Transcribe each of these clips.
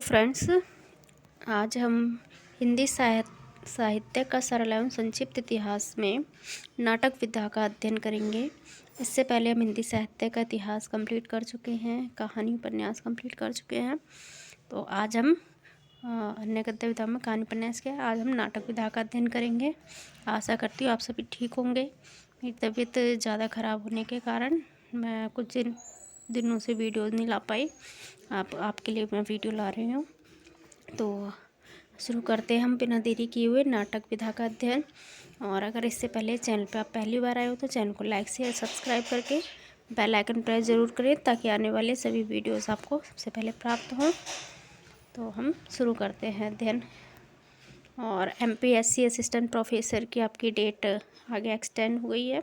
Friends, आज हम हिंदी साहित्य का सरल एवं संक्षिप्त इतिहास में नाटक विधा का अध्ययन करेंगे। इससे पहले हम हिंदी साहित्य का इतिहास कंप्लीट कर चुके हैं, कहानी उपन्यास कंप्लीट कर चुके हैं। तो आज हम अन्य गद्य विधा में कहानी उपन्यास के आज हम नाटक विधा का अध्ययन करेंगे। आशा करती हूँ आप सभी ठीक होंगे। मेरी तबीयत ज़्यादा ख़राब होने के कारण मैं कुछ दिनों से वीडियो नहीं ला पाई। आपके लिए मैं वीडियो ला रही हूँ। तो शुरू करते हैं हम बिना देरी किए हुए नाटक विधा का अध्ययन। और अगर इससे पहले चैनल पर आप पहली बार आए हो तो चैनल को लाइक शेयर सब्सक्राइब करके बेल आइकन प्रेस ज़रूर करें ताकि आने वाले सभी वीडियोस आपको सबसे पहले प्राप्त हों। तो हम शुरू करते हैं अध्ययन। और MPSC असिस्टेंट प्रोफेसर की आपकी डेट आगे एक्सटेंड हो गई है,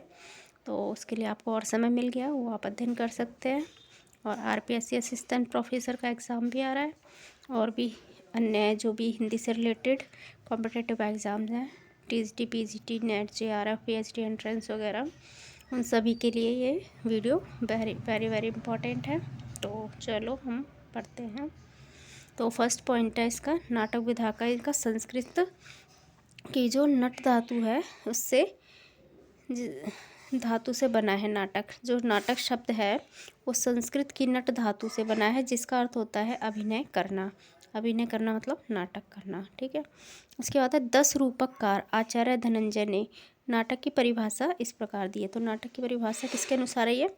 तो उसके लिए आपको और समय मिल गया, वो आप अध्ययन कर सकते हैं। और RPSC असिस्टेंट प्रोफेसर का एग्ज़ाम भी आ रहा है, और भी अन्य जो भी हिंदी से रिलेटेड कॉम्पिटिटिव एग्ज़ाम्स हैं, TGT PGT net JRF PhD entrance वगैरह, उन सभी के लिए ये video very very very important है। तो चलो हम पढ़ते हैं। तो फर्स्ट पॉइंट है इसका नाटक विधा का, इनका संस्कृत की जो नट धातु है उससे धातु से बना है नाटक। जो नाटक शब्द है वो संस्कृत की नट धातु से बना है, जिसका अर्थ होता है अभिनय करना। अभिनय करना मतलब नाटक करना, ठीक है। उसके बाद है 10 रूपककार आचार्य धनंजय ने नाटक की परिभाषा इस प्रकार दी है। तो नाटक की परिभाषा किसके अनुसार है? ये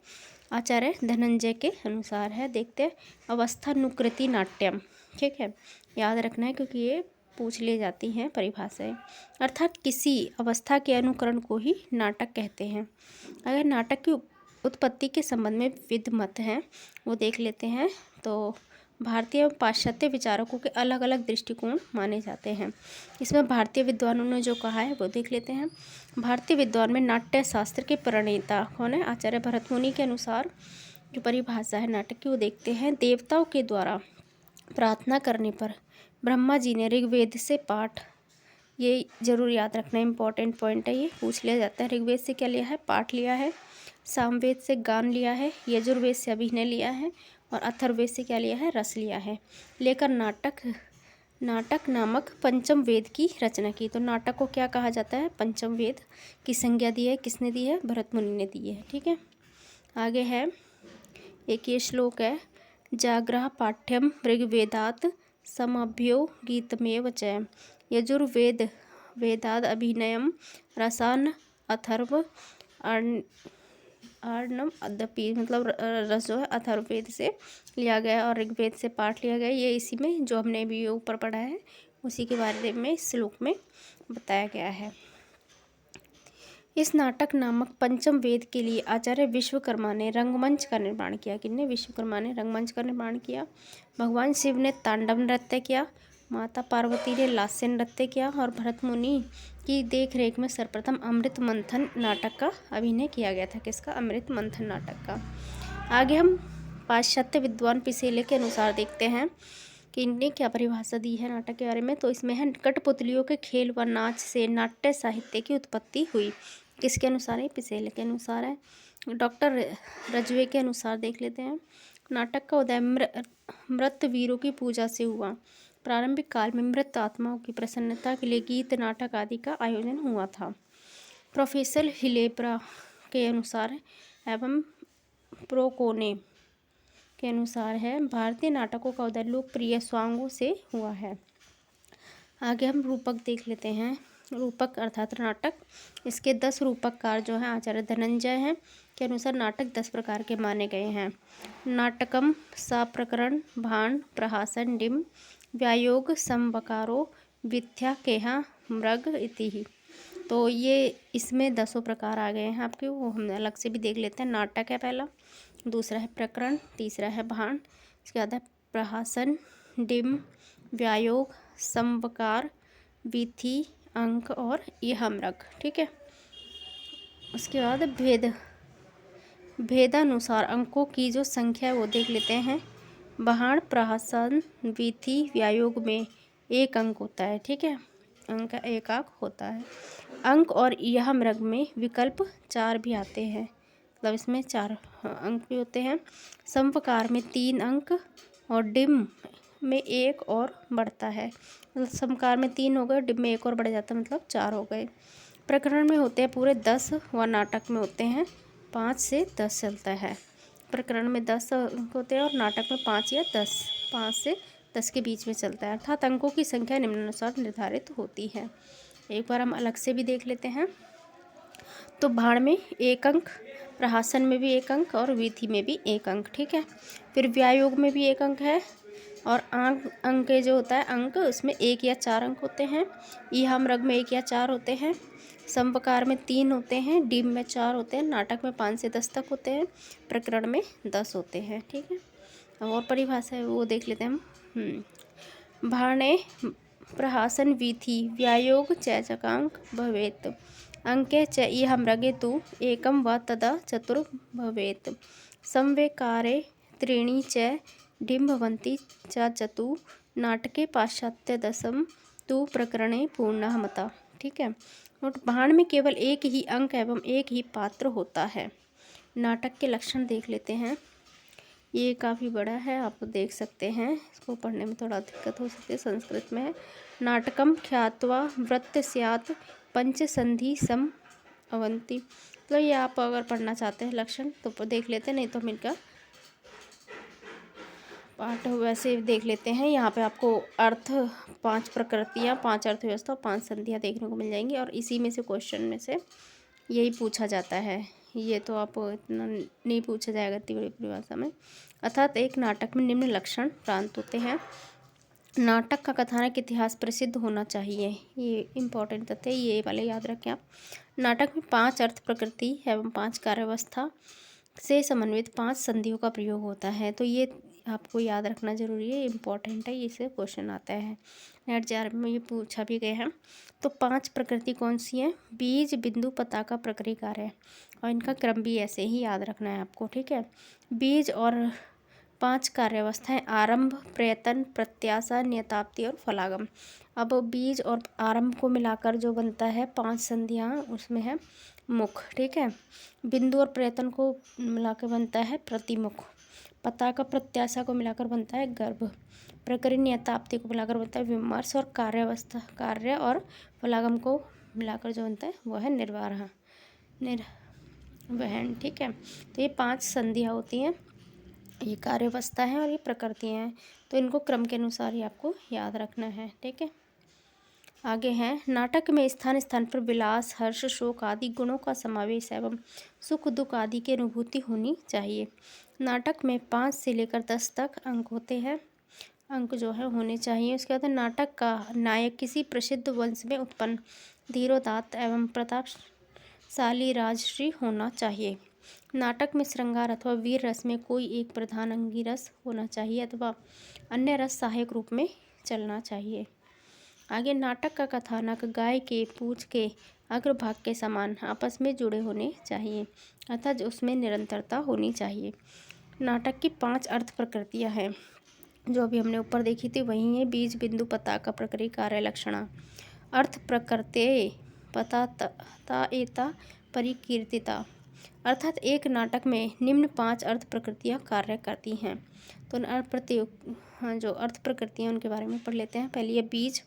आचार्य धनंजय के अनुसार है। देखते हैं, अवस्थानुकृति नाट्यम, ठीक है, याद रखना है क्योंकि ये पूछ ले जाती हैं परिभाषाएं। अर्थात किसी अवस्था के अनुकरण को ही नाटक कहते हैं। अगर नाटक की उत्पत्ति के संबंध में विविध मत हैं, वो देख लेते हैं। तो भारतीय एवं पाश्चात्य विचारकों के अलग अलग दृष्टिकोण माने जाते हैं। इसमें भारतीय विद्वानों ने जो कहा है वो देख लेते हैं। भारतीय विद्वान में नाट्य शास्त्र के प्रणेता कौन है? आचार्य भरतमुनि के अनुसार जो परिभाषा है नाटक की वो देखते हैं। देवताओं के द्वारा प्रार्थना करने पर ब्रह्मा जी ने ऋग्वेद से पाठ, ये जरूर याद रखना, इम्पॉर्टेंट पॉइंट है, ये पूछ लिया जाता है। ऋग्वेद से क्या लिया है? पाठ लिया है। सामवेद से गान लिया है। यजुर्वेद से अभिनय लिया है। और अथर्ववेद से क्या लिया है? रस लिया है। लेकर नाटक नामक पंचम वेद की रचना की। तो नाटक को क्या कहा जाता है? पंचम वेद की संज्ञा दी है। किसने दी है? भरतमुनि ने दी है, ठीक है। आगे है एक ये श्लोक है, जाग्रह पाठ्यम ऋग्वेदात् समभ्यो गीतमेव च यजुर्वेद वेदाद अभिनयम रसान अथर्व अर्णम अद्यपि, मतलब रस जो है अथर्ववेद से लिया गया और ऋग्वेद से पाठ लिया गया। ये इसी में जो हमने अभी ऊपर पढ़ा है उसी के बारे में इस श्लोक में बताया गया है। इस नाटक नामक पंचम वेद के लिए आचार्य विश्वकर्मा ने रंगमंच का निर्माण किया। किसने? विश्वकर्मा ने रंगमंच का निर्माण किया। भगवान शिव ने तांडव नृत्य किया। माता पार्वती ने लास्य नृत्य किया। और भरतमुनि की देख रेख में सर्वप्रथम अमृत मंथन नाटक का अभिनय किया गया था। किसका? अमृत मंथन नाटक का। आगे हम पाश्चात्य विद्वान पिसेले के अनुसार देखते हैं कि इनने क्या परिभाषा दी है नाटक के बारे में। तो इसमें है, कठपुतलियों के खेल व नाच से नाट्य साहित्य की उत्पत्ति हुई। किसके अनुसार है? पिसेले के अनुसार है। डॉक्टर रजवे के अनुसार देख लेते हैं, नाटक का उदय मृत वीरों की पूजा से हुआ। प्रारंभिक काल में मृत आत्माओं की प्रसन्नता के लिए गीत नाटक आदि का आयोजन हुआ था। प्रोफेसर हिलेब्रा के अनुसार एवं प्रोकोने के अनुसार है, भारतीय नाटकों का उदय लोकप्रिय स्वांगों से हुआ है। आगे हम रूपक देख लेते हैं। रूपक अर्थात नाटक, इसके 10 रूपककार जो हैं आचार्य धनंजय हैं के अनुसार नाटक 10 प्रकार के माने गए हैं। नाटकम साप्रकरण भाण प्रहासन डिम व्यायोग समवकारो विथ्या केहा मृग इति। तो ये इसमें 10 प्रकार आ गए हैं आपके, वो हम अलग से भी देख लेते हैं। नाटक है पहला, दूसरा है प्रकरण, तीसरा है भाण, इसके बाद है प्रहासन, डिम, व्यायोग, समवकार, विथि, अंक और यमृग, ठीक है। उसके बाद भेदानुसार अंकों की जो संख्या है वो देख लेते हैं। भाण प्रहसन विथि व्यायोग में 1 अंक होता है, ठीक है, अंक 1 अंक होता है। अंक और यमृग में विकल्प 4 भी आते हैं, मतलब इसमें 4 अंक भी होते हैं। समवकार में 3 अंक और डिम में एक और बढ़ता है, मतलब समकार में 3 हो गए, डिब में एक और बढ़ जाता है, मतलब 4 हो गए। प्रकरण में होते हैं पूरे 10 व नाटक में होते हैं 5 से 10 चलता है। प्रकरण में 10 अंक होते हैं और नाटक में 5 या 10, 5 से 10 के बीच में चलता है, अर्थात अंकों की संख्या निम्नानुसार निर्धारित होती है। एक बार हम अलग से भी देख लेते हैं। तो भाण में 1 अंक, प्रहासन में भी 1 अंक और वीथी में भी 1 अंक, ठीक है। फिर व्यायोग में भी 1 अंक है और अंक जो होता है अंक, उसमें 1 या 4 अंक होते हैं। ईहाम रग में 1 या 4 होते हैं। संवकार में 3 होते हैं। डीम में 4 होते हैं। नाटक में 5 से 10 तक होते हैं। प्रकरण में 10 होते हैं, ठीक है। अब और परिभाषा है वो देख लेते हैं हम। भाणे प्रहासन वीथी व्यायोग चैचकांक भवेत्, अंके च इहं रगे तु एकं व तदा चतुर् भवेत्, संवेकारे त्रीणि च डिं भवन्ति च चतु, नाटके पाश्चात्य दशम तु प्रकरणे पूर्णः मता, ठीक है। और भाण में केवल 1 ही अंक एवं 1 ही पात्र होता है। नाटक के लक्षण देख लेते हैं। ये काफ़ी बड़ा है, आप देख सकते हैं, इसको पढ़ने में थोड़ा दिक्कत हो सकती है, संस्कृत में है। नाटकम ख्यात्वा वृत्त स्यात् पंचसंधि सम अवंती, तो ये आप अगर पढ़ना चाहते हैं लक्षण तो देख लेते हैं, नहीं तो हम इनका पाठ वैसे देख लेते हैं। यहाँ पे आपको अर्थ 5 प्रकृतियाँ, 5 अर्थव्यवस्था और 5 संधियाँ देखने को मिल जाएंगी और इसी में से क्वेश्चन में से यही पूछा जाता है। ये तो आप इतना नहीं पूछा जाएगा इतनी बड़ी परिभाषा में। अर्थात एक नाटक में निम्न लक्षण प्रांत होते हैं। नाटक का कथानक इतिहास प्रसिद्ध होना चाहिए, ये इम्पोर्टेंट तथ्य, ये वाले याद रखें आप। नाटक में 5 अर्थ प्रकृति एवं 5 कार्यावस्था से समन्वित 5 संधियों का प्रयोग होता है, तो ये आपको याद रखना जरूरी है, इम्पोर्टेंट है, इससे क्वेश्चन आता है। नेट जार में ये पूछा भी गया है। तो 5 प्रकृति कौन सी हैं? बीज, बिंदु, पताका, प्रकृति, कार्य, और इनका क्रम भी ऐसे ही याद रखना है आपको, ठीक है। बीज और 5 कार्यावस्थाएं आरंभ, प्रयत्न, प्रत्याशा, नियताप्ति और फलागम। अब बीज और आरंभ को मिलाकर जो बनता है 5 संधियाँ, उसमें है मुख, ठीक है। बिंदु और प्रयत्न को मिलाकर बनता है प्रतिमुख। पताका प्रत्याशा को मिलाकर बनता है गर्भ। प्रकृति नियताप्ति को मिलाकर बनता है विमर्श और कार्यावस्था, कार्य और फलागम को मिलाकर जो बनता है वो है निर्वाह, निर्वहन, ठीक है। तो ये 5 संधियाँ होती हैं, ये कार्यावस्था है और ये प्रकृतियाँ हैं, तो इनको क्रम के अनुसार ही आपको याद रखना है, ठीक है। आगे हैं, नाटक में स्थान स्थान पर विलास, हर्ष, शोक आदि गुणों का समावेश एवं सुख दुख आदि की अनुभूति होनी चाहिए। नाटक में 5 से लेकर 10 तक अंक होते हैं, अंक जो है होने चाहिए। उसके बाद नाटक का नायक किसी प्रसिद्ध वंश में उत्पन्न धीरोदात्त एवं प्रतापशाली राजश्री होना चाहिए। नाटक में श्रृंगार अथवा वीर रस में कोई एक प्रधान अंगी रस होना चाहिए अथवा अन्य रस सहायक रूप में चलना चाहिए। आगे, नाटक का कथानक गाय के पूंछ के अग्रभाग के समान आपस में जुड़े होने चाहिए, अर्थात उसमें निरंतरता होनी चाहिए। नाटक की 5 अर्थ प्रकृतियाँ हैं, जो अभी हमने ऊपर देखी थी वही है। बीज, बिंदु, पताका, प्रकृति, कार्य, लक्षणा। अर्थ प्रकृते पता एता परिकीर्तिता, अर्थात एक नाटक में निम्न 5 अर्थ प्रकृतियाँ कार्य करती हैं। तो जो अर्थ प्रकृतियाँ उनके बारे में पढ़ लेते हैं। पहली है बीज।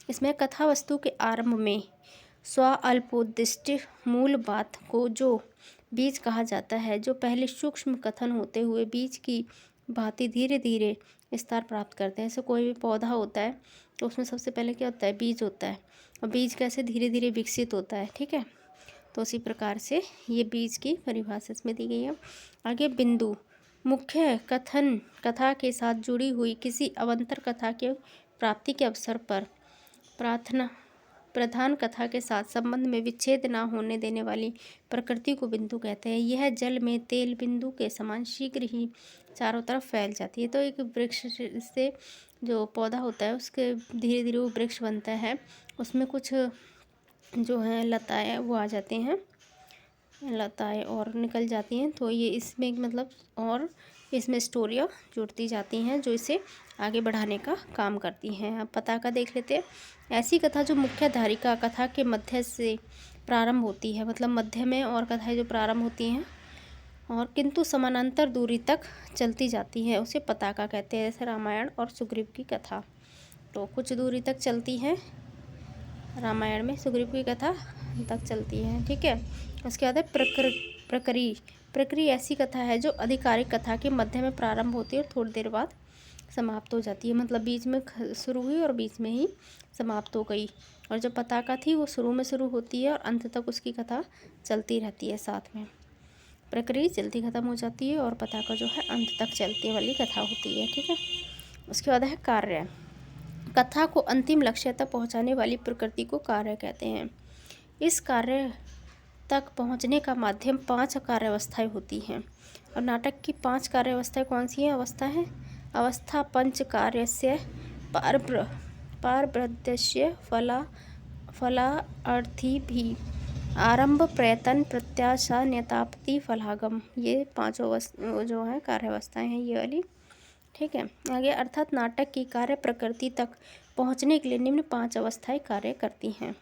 इसमें कथा वस्तु के आरंभ में स्व अल्पोद्दिष्ट मूल बात को जो बीज कहा जाता है, जो पहले सूक्ष्म कथन होते हुए बीज की भांति धीरे धीरे विस्तार प्राप्त करते हैं। जैसे कोई भी पौधा होता है तो उसमें सबसे पहले क्या होता है? बीज होता है, और बीज कैसे धीरे धीरे विकसित होता है, ठीक है। तो उसी प्रकार से ये बीज की परिभाषा इसमें दी गई है। आगे बिंदु, मुख्य कथा के साथ जुड़ी हुई किसी अवंतर कथा के प्राप्ति के अवसर पर प्रधान कथा के साथ संबंध में विच्छेद न होने देने वाली प्रकृति को बिंदु कहते हैं। यह जल में तेल बिंदु के समान शीघ्र ही चारों तरफ फैल जाती है। तो एक वृक्ष से जो पौधा होता है उसके धीरे धीरे वो वृक्ष बनता है, उसमें कुछ जो है लताएँ वो आ जाती हैं, लताएँ और निकल जाती हैं। तो ये इसमें मतलब और इसमें स्टोरियाँ जुड़ती जाती हैं जो इसे आगे बढ़ाने का काम करती हैं। अब पताका देख लेते हैं। ऐसी कथा जो मुख्य धारिका कथा के मध्य से प्रारंभ होती है, मतलब मध्य में, और कथाएं जो प्रारंभ होती हैं और किंतु समानांतर दूरी तक चलती जाती है, उसे पताका कहते हैं। जैसे रामायण और सुग्रीव की कथा, तो कुछ दूरी तक चलती है, रामायण में सुग्रीव की कथा तक चलती है, ठीक है। उसके बाद है प्रकरी। प्रकरी ऐसी कथा है जो आधिकारिक कथा के मध्य में प्रारंभ होती है और थोड़ी देर बाद समाप्त हो जाती है, मतलब बीच में शुरू हुई और बीच में ही समाप्त हो गई। और जो पताका थी वो शुरू में शुरू होती है और अंत तक उसकी कथा चलती रहती है साथ में। प्रक्रिया जल्दी खत्म हो जाती है और पताका जो है अंत तक चलने वाली कथा होती है, ठीक है। उसके बाद है कार्य। कथा को अंतिम लक्ष्य तक पहुंचाने वाली प्रकृति को कार्य कहते हैं। इस कार्य तक पहुंचने का माध्यम 5 कार्यावस्थाएं होती हैं। और नाटक की 5 कार्यावस्थाएं कौन सी हैं? अवस्था है अवस्था पंच कार्यस्य पारब्रह्मस्य फलार्थी भी आरंभ प्रयत्न प्रत्याशा न्यतापति फलागम, ये 5 जो है कार्यावस्थाएं हैं ये वाली, ठीक है। आगे अर्थात नाटक की कार्य प्रकृति तक पहुंचने के लिए निम्न 5 अवस्थाएं कार्य करती हैं।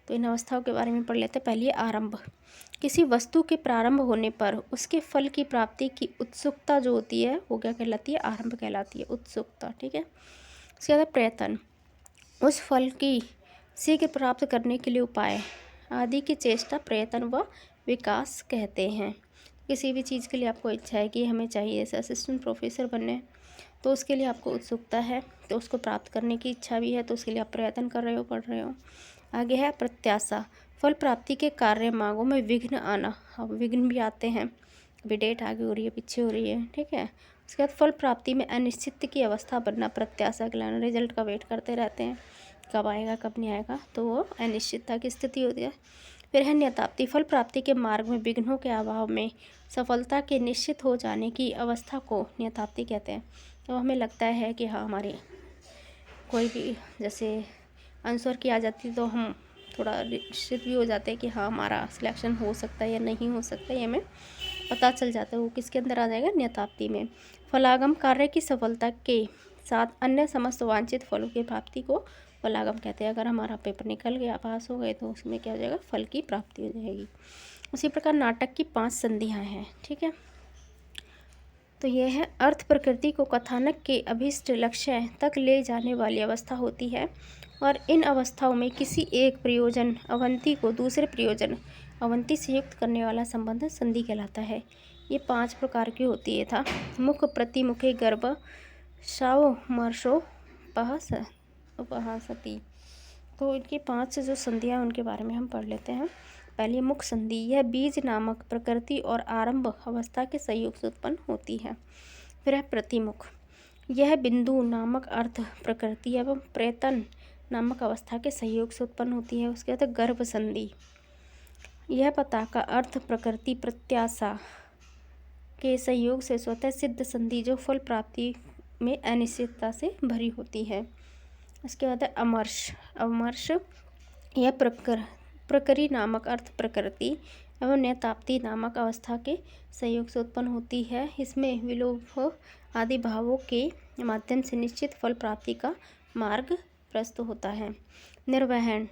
तो इन अवस्थाओं के बारे में पढ़ लेते हैं। पहली आरंभ। किसी वस्तु के प्रारंभ होने पर उसके फल की प्राप्ति की उत्सुकता जो होती है वो क्या कहलाती है? आरंभ कहलाती है, उत्सुकता, ठीक है। उसके बाद प्रयत्न, उस फल की शीघ्र प्राप्त करने के लिए उपाय आदि की चेष्टा प्रयत्न व विकास कहते हैं। किसी भी चीज़ के लिए आपको इच्छा है कि हमें चाहिए, जैसे असिस्टेंट प्रोफेसर बनने, तो उसके लिए आपको उत्सुकता है, तो उसको प्राप्त करने की इच्छा भी है, तो उसके लिए आप प्रयत्न कर रहे हो, पढ़ रहे हो। आगे है प्रत्याशा। फल प्राप्ति के कार्य मार्गों में विघ्न आना। अब विघ्न भी आते हैं, अभी डेट आगे हो रही है, पीछे हो रही है, ठीक है। उसके बाद फल प्राप्ति में अनिश्चित की अवस्था बनना, प्रत्याशा के लाना, रिजल्ट का वेट करते रहते हैं, कब आएगा कब नहीं आएगा, तो वो अनिश्चितता की स्थिति होती है। फिर है न्यताप्ति। फल प्राप्ति के मार्ग में विघ्नों के अभाव में सफलता के निश्चित हो जाने की अवस्था को न्यताप्ति कहते हैं। तो हमें लगता है कि हाँ हमारी कोई भी जैसे आंसर की आ जाती तो हम थोड़ा निश्चित भी हो जाते हैं कि हाँ हमारा सिलेक्शन हो सकता है या नहीं हो सकता है, ये हमें पता चल जाता है। वो किसके अंदर आ जाएगा? न्यताप्ति में। फलागम, कार्य की सफलता के साथ अन्य समस्त वांछित फलों की प्राप्ति को फलागम कहते हैं। अगर हमारा पेपर निकल गया, पास हो गए, तो उसमें क्या हो जाएगा? फल की प्राप्ति हो जाएगी। उसी प्रकार नाटक की 5 संधियाँ हैं, ठीक है। तो यह है अर्थ प्रकृति को कथानक के अभीष्ट लक्ष्य तक ले जाने वाली अवस्था होती है, और इन अवस्थाओं में किसी एक प्रयोजन अवंती को दूसरे प्रयोजन अवंती से युक्त करने वाला संबंध संधि कहलाता है। ये 5 प्रकार की होती है था। मुख, प्रतिमुखे, गर्भ, सावमर्शो, उपहासति। तो इनकी 5 जो संधियाँ उनके बारे में हम पढ़ लेते हैं। पहली मुख संधि, यह बीज नामक प्रकृति और आरंभ अवस्था के संयोग से उत्पन्न होती है। फिर है प्रतिमुख, यह बिंदु नामक अर्थ प्रकृति एवं प्रयत्न नामक अवस्था के संयोग से उत्पन्न होती है। उसके बाद गर्भ संधि, यह पताका अर्थ प्रकृति प्रत्याशा के संयोग से स्वतः सिद्ध संधि जो फल प्राप्ति में अनिश्चितता से भरी होती है। उसके बाद अमर्ष। अमर्ष, यह प्रकरी नामक अर्थ प्रकृति एवं न्यताप्ति नामक अवस्था के संयोग से उत्पन्न होती है। इसमें विलोभ आदि भावों के माध्यम से निश्चित फल प्राप्ति का मार्ग प्रस्तुत होता है। निर्वहन,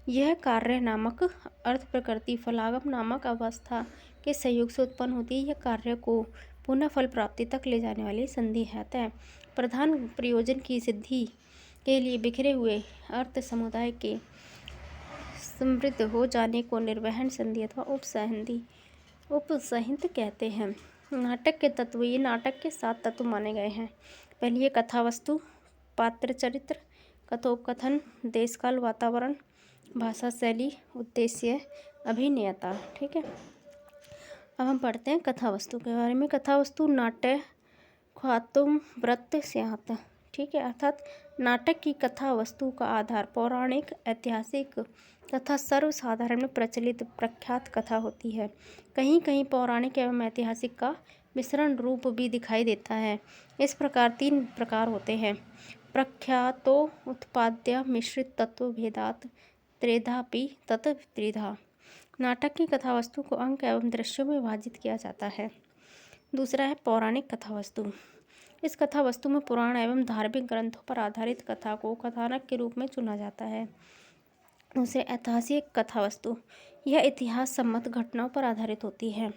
यह कार्य नामक अर्थ प्रकृति फलागम नामक अवस्था के संयोग से उत्पन्न होती है। यह कार्य को पुनः फल प्राप्ति तक ले जाने वाली संधि है। प्रधान प्रयोजन की सिद्धि के लिए बिखरे हुए अर्थ समुदाय के समृद्ध हो जाने को निर्वहन संधि अथवा उपसंहित कहते हैं। नाटक के तत्व, ये नाटक के 7 तत्व माने गए हैं। पहली है कथा वस्तु, पात्र चरित्र, कथोपकथन, देश काल वातावरण, भाषा शैली, उद्देश्य, अभिनेता, ठीक है। अब हम पढ़ते हैं कथा वस्तु के बारे में। कथा वस्तु नाट्य ख्यातुम व्रत स्यात्, ठीक है। अर्थात नाटक की कथा वस्तु का आधार पौराणिक, ऐतिहासिक तथा सर्वसाधारण प्रचलित प्रख्यात कथा होती है। कहीं कहीं पौराणिक एवं ऐतिहासिक का मिश्रण रूप भी दिखाई देता है। इस प्रकार 3 प्रकार होते हैं: प्रख्यातो उत्पाद्य मिश्रित तत्व भेदात त्रेधापि तत् त्रिधा। नाटक की कथा वस्तु को अंक एवं दृश्यों में विभाजित किया जाता है। दूसरा है पौराणिक कथा वस्तु। इस कथा वस्तु में पुराण एवं धार्मिक ग्रंथों पर आधारित कथा को कथानक के रूप में चुना जाता है। उसे ऐतिहासिक कथा वस्तु, यह इतिहास सम्मत घटनाओं पर आधारित होती है।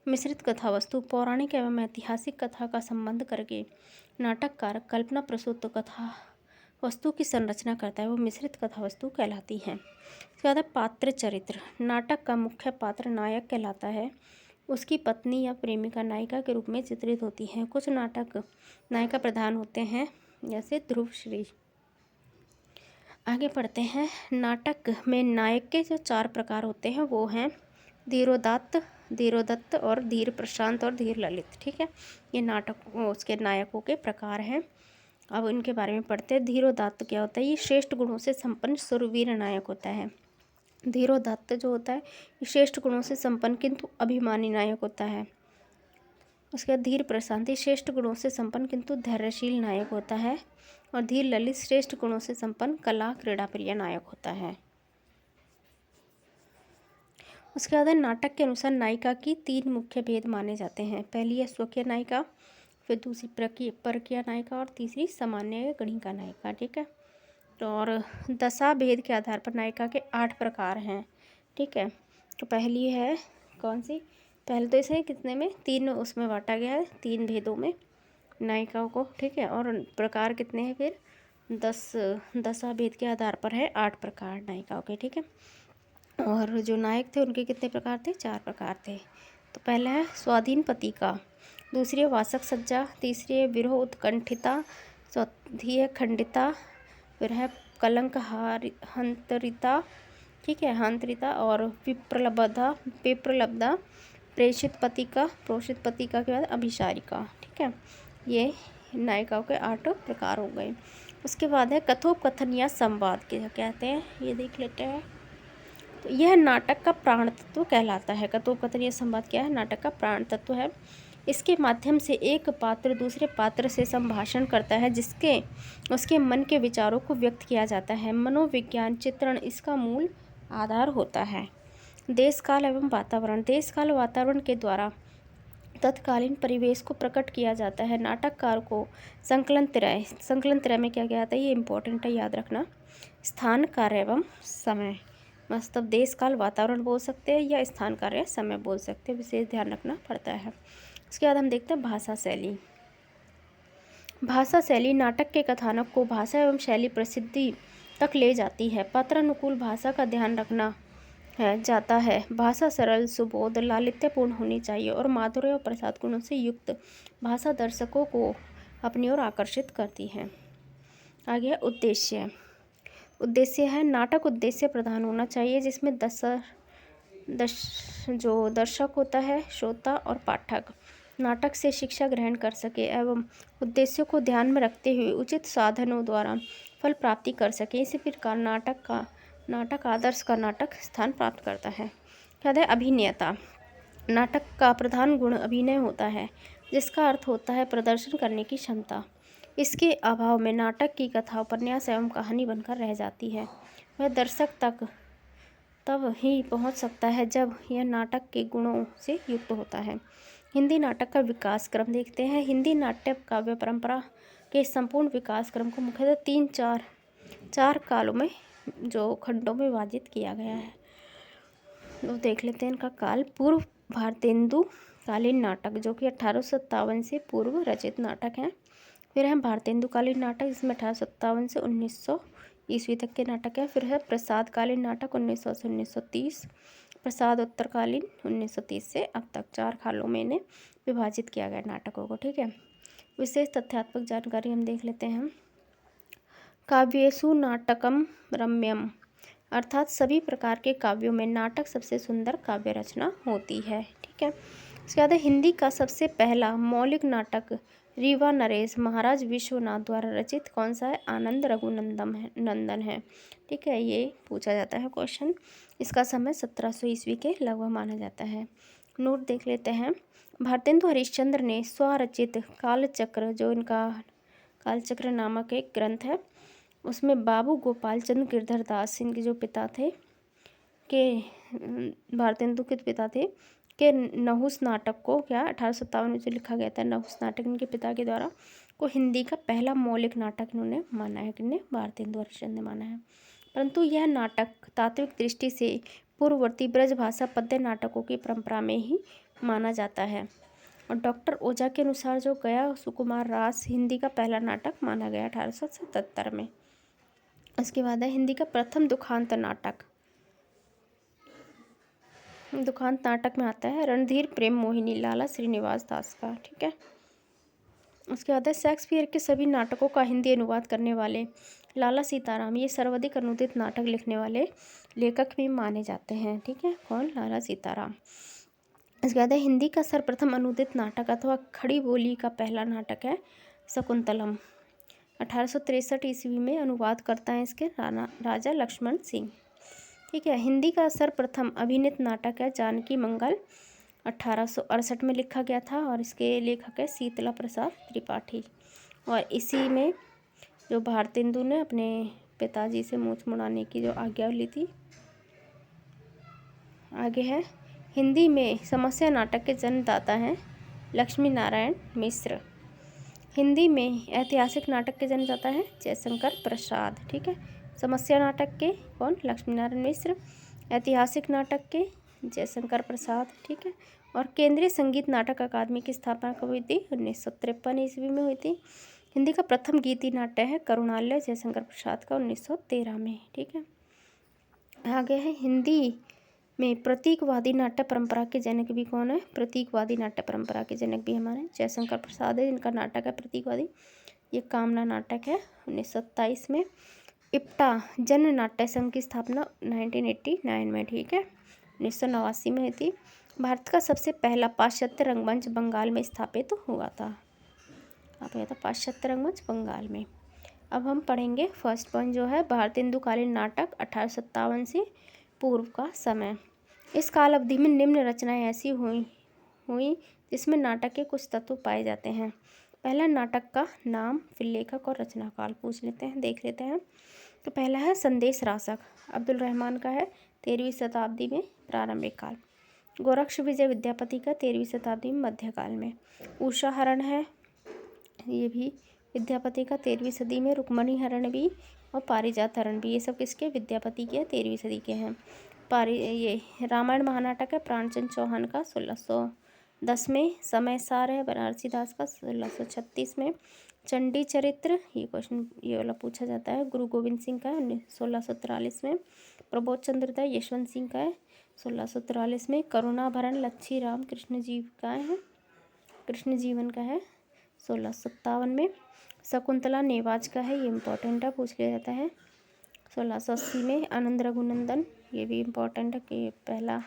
मिश्रित कथा वस्तु पौराणिक एवं ऐतिहासिक कथा का संबंध करके नाटककार कल्पना प्रसूत कथा वस्तु की संरचना करता है, वो मिश्रित कथा वस्तु कहलाती है। इसके बाद पात्र चरित्र। नाटक का मुख्य पात्र नायक कहलाता है। उसकी पत्नी या प्रेमिका नायिका के रूप में चित्रित होती है। कुछ नाटक नायिका प्रधान होते हैं, जैसे ध्रुवश्री। आगे पढ़ते हैं। नाटक में नायक के जो 4 प्रकार होते हैं वो हैं धीरोदत्त और धीर प्रशांत और धीर ललित। ठीक है, ये नाटक उसके नायकों के प्रकार हैं। अब इनके बारे में पढ़ते हैं। धीरोदात्त क्या होता है? ये श्रेष्ठ गुणों से संपन्न सुरवीर नायक होता है। धीरोदात्त जो होता है ये श्रेष्ठ गुणों से संपन्न किंतु अभिमानी नायक होता है। उसके बाद धीर प्रशांत श्रेष्ठ गुणों से संपन्न किंतु धैर्यशील नायक होता है। और धीर ललित श्रेष्ठ गुणों से संपन्न कला क्रीड़ा प्रिय नायक होता है। उसके बाद नाटक के अनुसार नायिका की 3 मुख्य भेद माने जाते हैं। पहली है स्वकीय नायिका, फिर दूसरी परकीय नायिका और तीसरी सामान्य गणिका नायिका। ठीक है, तो और दशा भेद के आधार पर नायिका के 8 प्रकार हैं। ठीक है, तो पहली है कौन सी? पहले तो इसे कितने में 3 उसमें बांटा गया है, 3 भेदों में नायिकाओं को। ठीक है, और प्रकार कितने हैं फिर? 10 दशा भेद के आधार पर है 8 प्रकार नायिकाओं के। ठीक है, और जो नायक थे उनके कितने प्रकार थे? 4 प्रकार थे। तो पहला है स्वाधीन पति का, दूसरी है वासक सज्जा, तीसरी है विरह उत्कंठिता, चौथी है खंडिता, फिर है कलंक हंतरिता। ठीक है, हंतरिता और विप्रलब्धा, प्रेषित पति का के बाद अभिसारिका। ठीक है, ये नायिकाओं के 8 प्रकार हो गए। उसके बाद है कथोपकथन या संवाद के कहते हैं, ये देख लेते हैं। तो यह नाटक का प्राण तत्व कहलाता है। कथोपकथन या संवाद क्या है? नाटक का प्राण तत्व है। इसके माध्यम से एक पात्र दूसरे पात्र से संभाषण करता है, जिसके उसके मन के विचारों को व्यक्त किया जाता है। मनोविज्ञान चित्रण इसका मूल आधार होता है। देश काल एवं वातावरण। देश काल वातावरण के द्वारा तत्कालीन परिवेश को प्रकट किया जाता है। नाटककार को संकलन त्रय में क्या क्या आता है? ये इंपॉर्टेंट है, याद रखना। स्थान, कार्य एवं समय, मतलब देश काल वातावरण बोल सकते हैं या स्थान, कार्य, समय बोल सकते हैं, विशेष ध्यान रखना पड़ता है। उसके बाद हम देखते हैं भाषा शैली। भाषा शैली नाटक के कथानक को भाषा एवं शैली प्रसिद्धि तक ले जाती है। पात्रानुकूल भाषा का ध्यान रखना जाता है। भाषा सरल, सुबोध, लालित्यपूर्ण होनी चाहिए और माधुर्य और प्रसाद गुणों से युक्त भाषा दर्शकों को अपनी ओर आकर्षित करती है। आगे उद्देश्य। उद्देश्य है नाटक उद्देश्य प्रधान होना चाहिए, जिसमें जो दर्शक होता है, श्रोता और पाठक नाटक से शिक्षा ग्रहण कर सके एवं उद्देश्यों को ध्यान में रखते हुए उचित साधनों द्वारा फल प्राप्ति कर सके। इसी प्रकार नाटक आदर्श का नाटक स्थान प्राप्त करता है। क्या है? अभिनेता। नाटक का प्रधान गुण अभिनय होता है, जिसका अर्थ होता है प्रदर्शन करने की क्षमता। इसके अभाव में नाटक की कथा, उपन्यास एवं कहानी बनकर रह जाती है। वह दर्शक तक तब ही पहुंच सकता है जब यह नाटक के गुणों से युक्त होता है। हिंदी नाटक का विकास क्रम देखते हैं। हिंदी नाट्य काव्य परंपरा के संपूर्ण विकास क्रम को मुख्यतः चार कालों में, जो खंडों में विभाजित किया गया है, तो देख लेते हैं इनका काल। पूर्व भारतेंदु कालीन नाटक, जो कि 1857 से पूर्व रचित नाटक हैं। फिर है भारतेंदु कालीन नाटक, जिसमें 1857 से 1900 ईस्वी तक के नाटक है। फिर है प्रसाद कालीन नाटक 1900 से 1930, प्रसाद उत्तरकालीन 1930 से अब तक। 4 कालों में इन्हें विभाजित किया गया नाटकों को। ठीक है, विशेष तथ्यात्मक जानकारी हम देख लेते हैं। काव्येषु नाटकम रम्यम, अर्थात सभी प्रकार के काव्यों में नाटक सबसे सुंदर काव्य रचना होती है। ठीक है, इसके बाद हिंदी का सबसे पहला मौलिक नाटक रीवा नरेश महाराज विश्वनाथ द्वारा रचित कौन सा है? आनंद रघुनंदन है। ठीक है, ये पूछा जाता है क्वेश्चन। इसका समय 1700 ईस्वी के लगभग माना जाता है। नोट देख लेते हैं। भारतेंदु हरिश्चंद्र ने स्वरचित कालचक्र, जो इनका कालचक्र नामक एक ग्रंथ है, उसमें बाबू गोपाल चंद्र गिरधर दास, इनके जो पिता थे, के भारतेंदु के पिता थे, के नहुस नाटक को 1857 में जो लिखा गया था, नहुस नाटक इनके पिता के द्वारा, को हिंदी का पहला मौलिक नाटक इन्होंने माना है। किन्होंने? भारतेंदु हरिश्चंद्र ने माना है। परंतु यह नाटक तात्विक दृष्टि से पूर्ववर्ती ब्रजभाषा पद्य नाटकों की परंपरा में ही माना जाता है। और डॉक्टर ओझा के अनुसार जो गया सुकुमार रास हिंदी का पहला नाटक माना गया 1877 में। उसके बाद है हिंदी का प्रथम दुखांत नाटक। दुखांत नाटक में आता है रणधीर प्रेम मोहिनी लाला श्रीनिवास दास का, ठीक है। उसके बाद है शेक्सपियर के सभी नाटकों का हिंदी अनुवाद करने वाले लाला सीताराम, ये सर्वाधिक अनुदित नाटक लिखने वाले लेखक भी माने जाते हैं, ठीक है। कौन? लाला सीताराम। इसके बाद है हिंदी का सर्वप्रथम अनुदित नाटक अथवा खड़ी बोली का पहला नाटक है शकुंतलम। 1863 ईस्वी में अनुवाद करता है इसके राजा लक्ष्मण सिंह, ठीक है। हिंदी का सर्वप्रथम अभिनीत नाटक है जानकी मंगल, 1868 में लिखा गया था और इसके लेखक है शीतला प्रसाद त्रिपाठी। और इसी में जो भारतेंदु ने अपने पिताजी से मूंछ मुड़ाने की जो आज्ञा ली थी। आगे है हिंदी में समस्या नाटक के जन्मदाता हैं लक्ष्मी नारायण मिश्र। हिंदी में ऐतिहासिक नाटक के जन्मदाता हैं जयशंकर प्रसाद, ठीक है। समस्या नाटक के कौन? लक्ष्मी नारायण मिश्र। ऐतिहासिक नाटक के जयशंकर प्रसाद, ठीक है। और केंद्रीय संगीत नाटक अकादमी की स्थापना कब हुई थी? 1953 ईस्वी में हुई थी। हिंदी का प्रथम गीति नाट्य है करुणालय जयशंकर प्रसाद का 1913 में, ठीक है। आगे है हिंदी में प्रतीकवादी नाट्य परंपरा के जनक भी कौन है? प्रतीकवादी नाट्य परंपरा के जनक भी हमारे जयशंकर प्रसाद है, जिनका नाटक है प्रतीकवादी। ये कामना नाटक है 1927 में। इप्टा जन नाट्य संघ की स्थापना 1989 में, ठीक है। 1989 में हुई थी। भारत का सबसे पहला पाश्चात्य रंगमंच बंगाल में स्थापित हुआ था। आप यह था पाश्चात्य रंगमंच बंगाल में। अब हम पढ़ेंगे फर्स्ट पॉइंट जो है भारतेंदुकालीन नाटक 1857 से पूर्व का समय। इस काल अवधि में निम्न रचनाएं ऐसी हुई जिसमें नाटक के कुछ तत्व पाए जाते हैं। पहला नाटक का नाम, फिर लेखक और रचना काल पूछ लेते हैं, देख लेते हैं। तो पहला है संदेश रासक, अब्दुल रहमान का है, 13वीं शताब्दी में प्रारंभिक काल। गोरक्ष विजय विद्यापति का 13वीं शताब्दी में मध्यकाल में। उषा हरण है, ये भी विद्यापति का 13वीं सदी में। रुक्मणी हरण भी और पारिजात हरण भी, ये सब किसके? विद्यापति के 13वीं सदी के हैं। ये रामायण महानाटक है प्राणचंद चौहान का 1610 में। समय सार है बनारसी दास का 1636 में। चंडी चरित्र, ये क्वेश्चन ये वाला पूछा जाता है, गुरु गोविंद सिंह का है 1643 में। प्रबोध चंद्र यशवंत सिंह का है 1643 में। करुणाभरण लच्छी राम कृष्ण जीव का है, कृष्ण जीवन का है 1657 में। शकुंतला नेवाज का है, ये इम्पोर्टेंट है, पूछ लिया जाता है 1680 में। आनंद रघुनंदन, ये भी इम्पोर्टेंट है कि पहला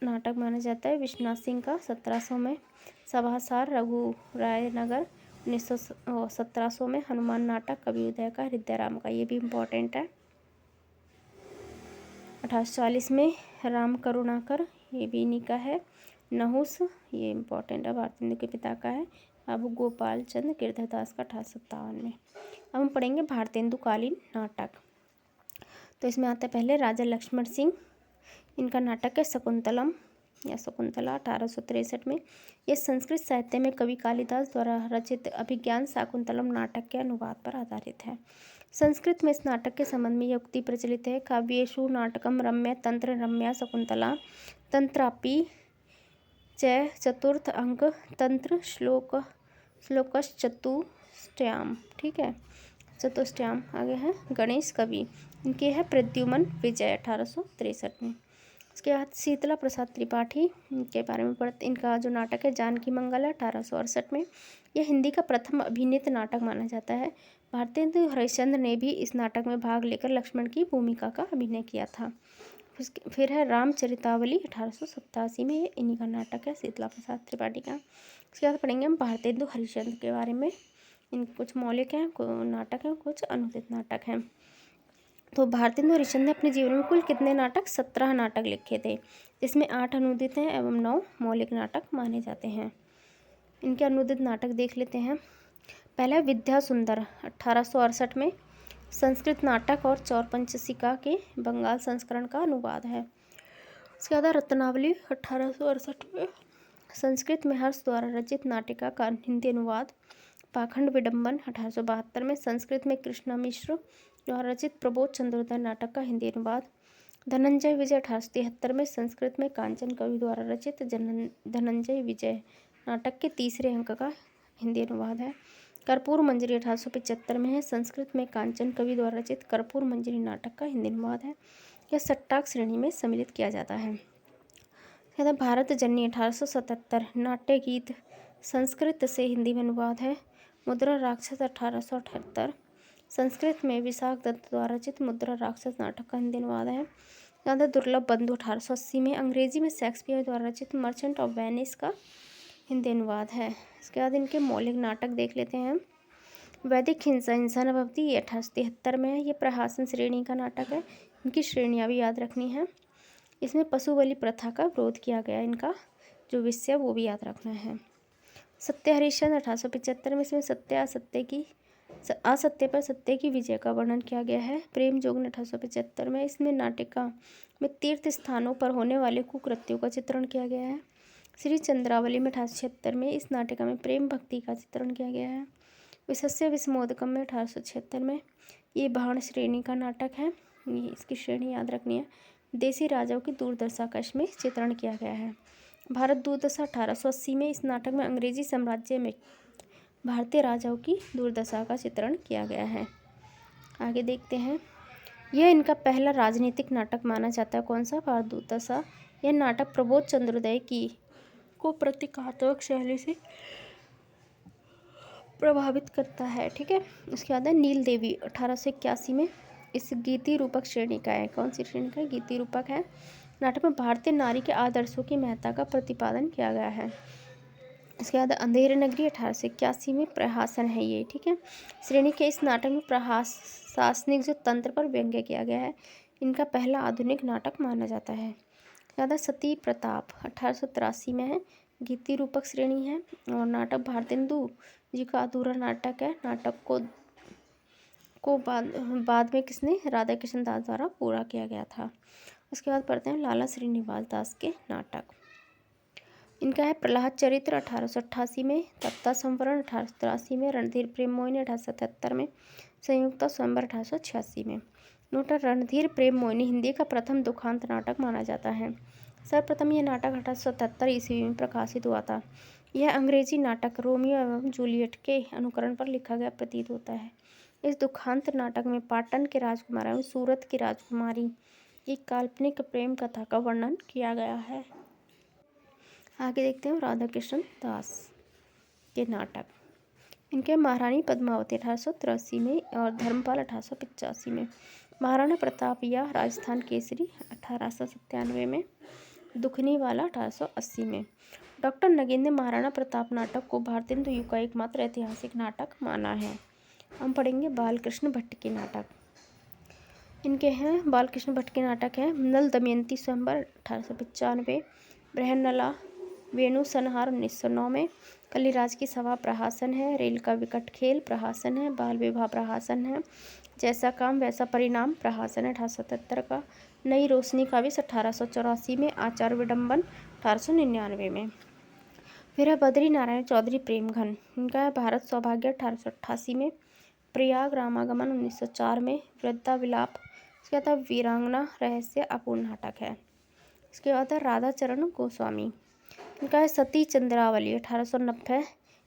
नाटक माना जाता है। विश्वनाथ सिंह का 1700 में। सभासार रघु राय नगर 1700 में। हनुमान नाटक कवि उदय का, हृदय राम का, ये भी इम्पोर्टेंट है। 1840 में राम करुणाकर, ये भी इन्हीं का है। नहुस, ये इम्पोर्टेंट है, भारतेंदु के पिता का है। बाबू गोपाल चंद्र गिरधरदास का 1857 में। अब हम पढ़ेंगे भारतेंदुकालीन नाटक। तो इसमें आता है पहले राजा लक्ष्मण सिंह, इनका नाटक है शकुंतलम या शकुंतला 1863 में। यह संस्कृत साहित्य में कवि कालिदास द्वारा रचित अभिज्ञान शाकुंतलम नाटक के अनुवाद पर आधारित है। संस्कृत में इस नाटक के संबंध में यह उक्ति प्रचलित है, काव्येषु नाटकम रम्य तंत्र रम्या शकुंतला तंत्रापि च चतुर्थ अंक तंत्र श्लोकश्चतुष्टयाम, ठीक है, चतुष्टयाम। आगे है गणेश कवि, इनके है प्रद्युमन विजय 1863 में। उसके बाद शीतला प्रसाद त्रिपाठी के बारे में पढ़ते। इनका जो नाटक है जानकी मंगल है 1868 में। यह हिंदी का प्रथम अभिनीत नाटक माना जाता है। भारतेंदु हरिश्चंद्र ने भी इस नाटक में भाग लेकर लक्ष्मण की भूमिका का अभिनय किया था। फिर है रामचरितावली 1887 में, इन्हीं का नाटक है शीतला प्रसाद त्रिपाठी का। उसके बाद पढ़ेंगे हम भारतेंदु हरिश्चंद्र के बारे में। इन कुछ मौलिक हैं नाटक हैं, कुछ अनुदित नाटक हैं। तो भारतेंदु हरिश्चंद्र ने अपने जीवन में कुल कितने नाटक? 17 नाटक लिखे थे, जिसमें 8 अनुदित हैं एवं 9 मौलिक नाटक माने जाते हैं। इनके अनुदित नाटक देख लेते हैं। पहला विद्या सुंदर 1868 में, संस्कृत नाटक और चौरपंचशिका के बंगाल संस्करण का अनुवाद है। उसके बाद रत्नावली 1868 में, संस्कृत में हर्ष द्वारा रचित नाटिका का हिंदी अनुवाद। पाखंड विडंबन 1872 में, संस्कृत में कृष्णा मिश्र द्वारा रचित प्रबोध चंद्रोदय नाटक का हिंदी अनुवाद। धनंजय विजय 1873 में संस्कृत में कांचन कवि द्वारा रचित धनंजय विजय नाटक के तीसरे अंक का हिंदी अनुवाद है। कर्पूर मंजरी 1875 में है। संस्कृत में कांचन कवि द्वारा रचित कर्पूर मंजरी नाटक का हिंदी अनुवाद है। यह सट्टाक श्रेणी में सम्मिलित किया जाता है। भारत जननी 1877 नाट्य गीत संस्कृत से हिंदी में अनुवाद है। मुद्रा राक्षस 1878 संस्कृत में विशाख दत्त द्वारा रचित मुद्रा राक्षस नाटक का हिंदी अनुवाद है। ज़्यादा दुर्लभ बंधु 1880 में अंग्रेजी में शेक्सपियर द्वारा रचित मर्चेंट ऑफ वेनिस का हिंदी अनुवाद है। इसके बाद इनके मौलिक नाटक देख लेते हैं। वैदिक हिंसा हिंसा न भवति ये 1873 में है। ये प्रहसन श्रेणी का नाटक है। इनकी श्रेणियाँ भी याद रखनी है। इसमें पशु बलि प्रथा का विरोध किया गया। इनका जो विषय है वो भी याद रखना है। सत्य हरिश्चंद्र 1875 में इसमें असत्य पर सत्य की विजय का वर्णन किया गया है। प्रेम जोगन 1875 में इसमें नाटिका में तीर्थ स्थानों पर होने वाले कुकृत्यों का चित्रण किया गया है। श्री चंद्रावली में 1876 में इस नाटिका में प्रेम भक्ति का चित्रण किया गया है। विशस्य विस्मोदकम में 1876 में ये बाण श्रेणी का नाटक है। ये इसकी श्रेणी याद रखनी है। देसी राजाओं की दुर्दशा का इसमें चित्रण किया गया है। भारत दुर्दशा 1880 में इस नाटक में अंग्रेजी साम्राज्य में भारतीय राजाओं की दुर्दशा का चित्रण किया गया है। आगे देखते हैं। यह इनका पहला राजनीतिक नाटक माना जाता है। कौन सा? भारत दुर्दशा। यह नाटक प्रबोध चंद्रोदय की को प्रतीकात्मक शैली से प्रभावित करता है। ठीक है। उसके बाद है नील देवी 1881 में इस गीति रूपक श्रेणी का है। कौन सी श्रेणी का है? गीति रूपक है। नाटक में भारतीय नारी के आदर्शों की महत्ता का प्रतिपादन किया गया है। इसके बाद अंधेर नगरी 1881 में प्रहसन है ये। ठीक है। श्रेणी के इस नाटक में प्रशासनिक जो तंत्र पर व्यंग्य किया गया है। इनका पहला आधुनिक नाटक माना जाता है। ज़्यादा सती प्रताप 1883 में है। गीति रूपक श्रेणी है और नाटक भारतेंदु जी का अधूरा नाटक है। नाटक को बाद में किसने? राधा कृष्ण दास द्वारा पूरा किया गया था। उसके बाद पढ़ते हैं लाला श्रीनिवास दास के नाटक। इनका है प्रहलाद चरित्र 1888 में, तप्ता संवरण 1883 में, रणधीर प्रेम मोहिनी 1877 में, संयुक्ता स्वयंवर 1886 में। नोटा रणधीर प्रेम मोहिनी हिंदी का प्रथम दुखांत नाटक माना जाता है। सर्वप्रथम यह नाटक 1877 ईस्वी में प्रकाशित हुआ था। यह अंग्रेजी नाटक रोमियो एवं जूलियट के अनुकरण पर लिखा गया प्रतीत होता है। इस दुखांत नाटक में पाटन के राजकुमार एवं सूरत की राजकुमारी की काल्पनिक प्रेम कथा का वर्णन किया गया है। आगे देखते हैं राधा कृष्ण दास के नाटक। इनके महारानी पद्मावती 1883 में और धर्मपाल 1885 में, महाराणा प्रताप या राजस्थान केसरी 1897 में, दुखनी वाला 1880 में। डॉक्टर नगेंद्र ने महाराणा प्रताप नाटक को भारतेंदु युग का एकमात्र ऐतिहासिक नाटक माना है। हम पढ़ेंगे बालकृष्ण भट्ट के नाटक। इनके हैं बालकृष्ण भट्ट के नाटक हैं नल दमयंती स्वयंवर 1895, बृहन्नला वेणु संहार 1909 में, कलिराज की सभा प्रहसन है, रेल का विकट खेल प्रहसन है, बाल विवाह प्रहसन है, जैसा काम वैसा परिणाम प्रहसन है 1877 का, नई रोशनी का विष 1884 में, आचार विडम्बन 1899 में। फिर है बद्री नारायण चौधरी प्रेमघन। इनका है भारत सौभाग्य 1888 में, प्रयाग रामागमन 1904 में, वृद्धा विलाप। इसके बाद वीरांगना रहस्य अपूर्ण नाटक है। इसके बाद राधा चरण गोस्वामी। इनका है सती चंद्रावली 1890,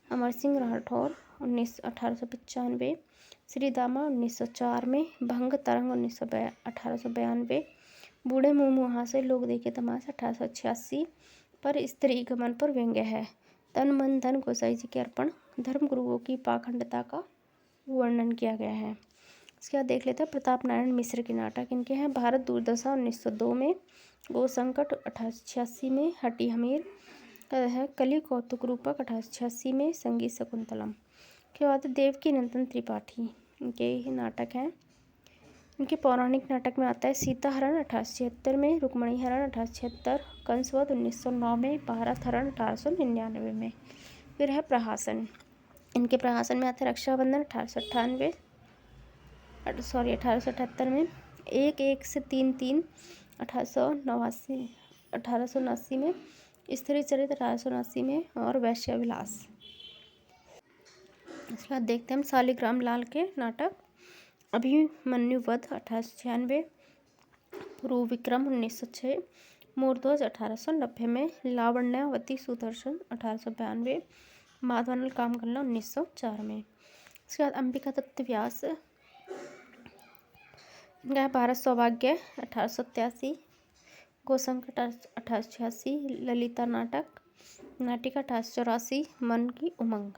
अमर सिंह राठौर 1895, श्रीदामा 1904 में, भंग तरंग 1892, बूढ़े मुँह मुहा से लोग देखे तमाशा 1886 पर स्त्री गमन पर व्यंग्य है। तन मन धन गोसाई जी के अर्पण धर्म गुरुओं की पाखंडता का वर्णन किया गया है। इसके बाद देख लेते हैं प्रताप नारायण मिश्र के नाटक। इनके हैं भारत दुर्दशा 1902 में, गो संकट 1886 में, हटी हमीर है, कली कौतुक रूपक 1886 में, संगीत शकुंतलम। के बाद देवकी नंदन त्रिपाठी इनके ही नाटक हैं। इनके पौराणिक नाटक में आता है सीता हरण 1876 में, रुक्मणी हरण 1876, कंसवध 1909 में, भारत हरण 1899 में। फिर है प्रहसन। इनके प्रहसन में आता है रक्षाबंधन 1878 में, 1 से 3 1889 में, स्त्री चरित्र 1879 में और वैश्यविलास। इसके बाद देखते हैं हम शालिग्राम लाल के नाटक। अभिमन्यु वध 1896, गुरु विक्रम 1906, मोरध्वज 1890 में, लावण्यावती सुदर्शन 1892, माधवानल कामकल्ला 1904 में। इसके बाद अंबिका दत्त व्यास, इनका है भारत सौभाग्य 1887, गोशंकर 1886, ललिता नाटिका 1884, मन की उमंग।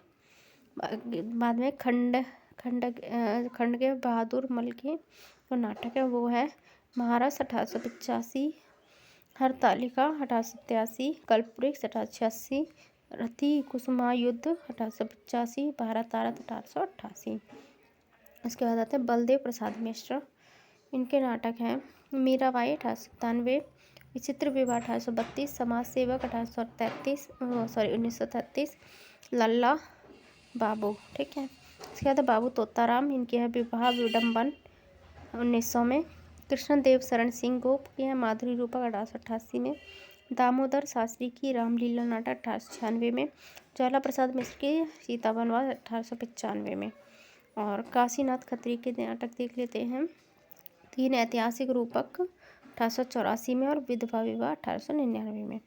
बाद में खंडगे बहादुर मल के जो नाटक है वो है महाराज 1885, हरतालिका 1887, कल्पवृक्ष 1886, रति कुसुमा युद्ध 1885, भारत आरत 1888। इसके बाद आते हैं बलदेव प्रसाद मिश्र, इनके नाटक हैं मीराबाई 1897, विचित्र विवाह 1832, समाज सेवक 1933, लल्ला बाबू, ठीक है। इसके बाद बाबू तोताराम, इनकी है विवाह विडम्बन 1900 में, कृष्णदेव शरण सिंह गोप की है माधुरी रूपक 1888 में, दामोदर शास्त्री की रामलीला नाटक 1896 में, ज्वाला प्रसाद मिश्र की सीता वनवास 1895 में। और काशीनाथ खत्री के नाटक देख लेते हैं, तीन ऐतिहासिक रूपक 1884 में और विधवा विवाह 1899 में।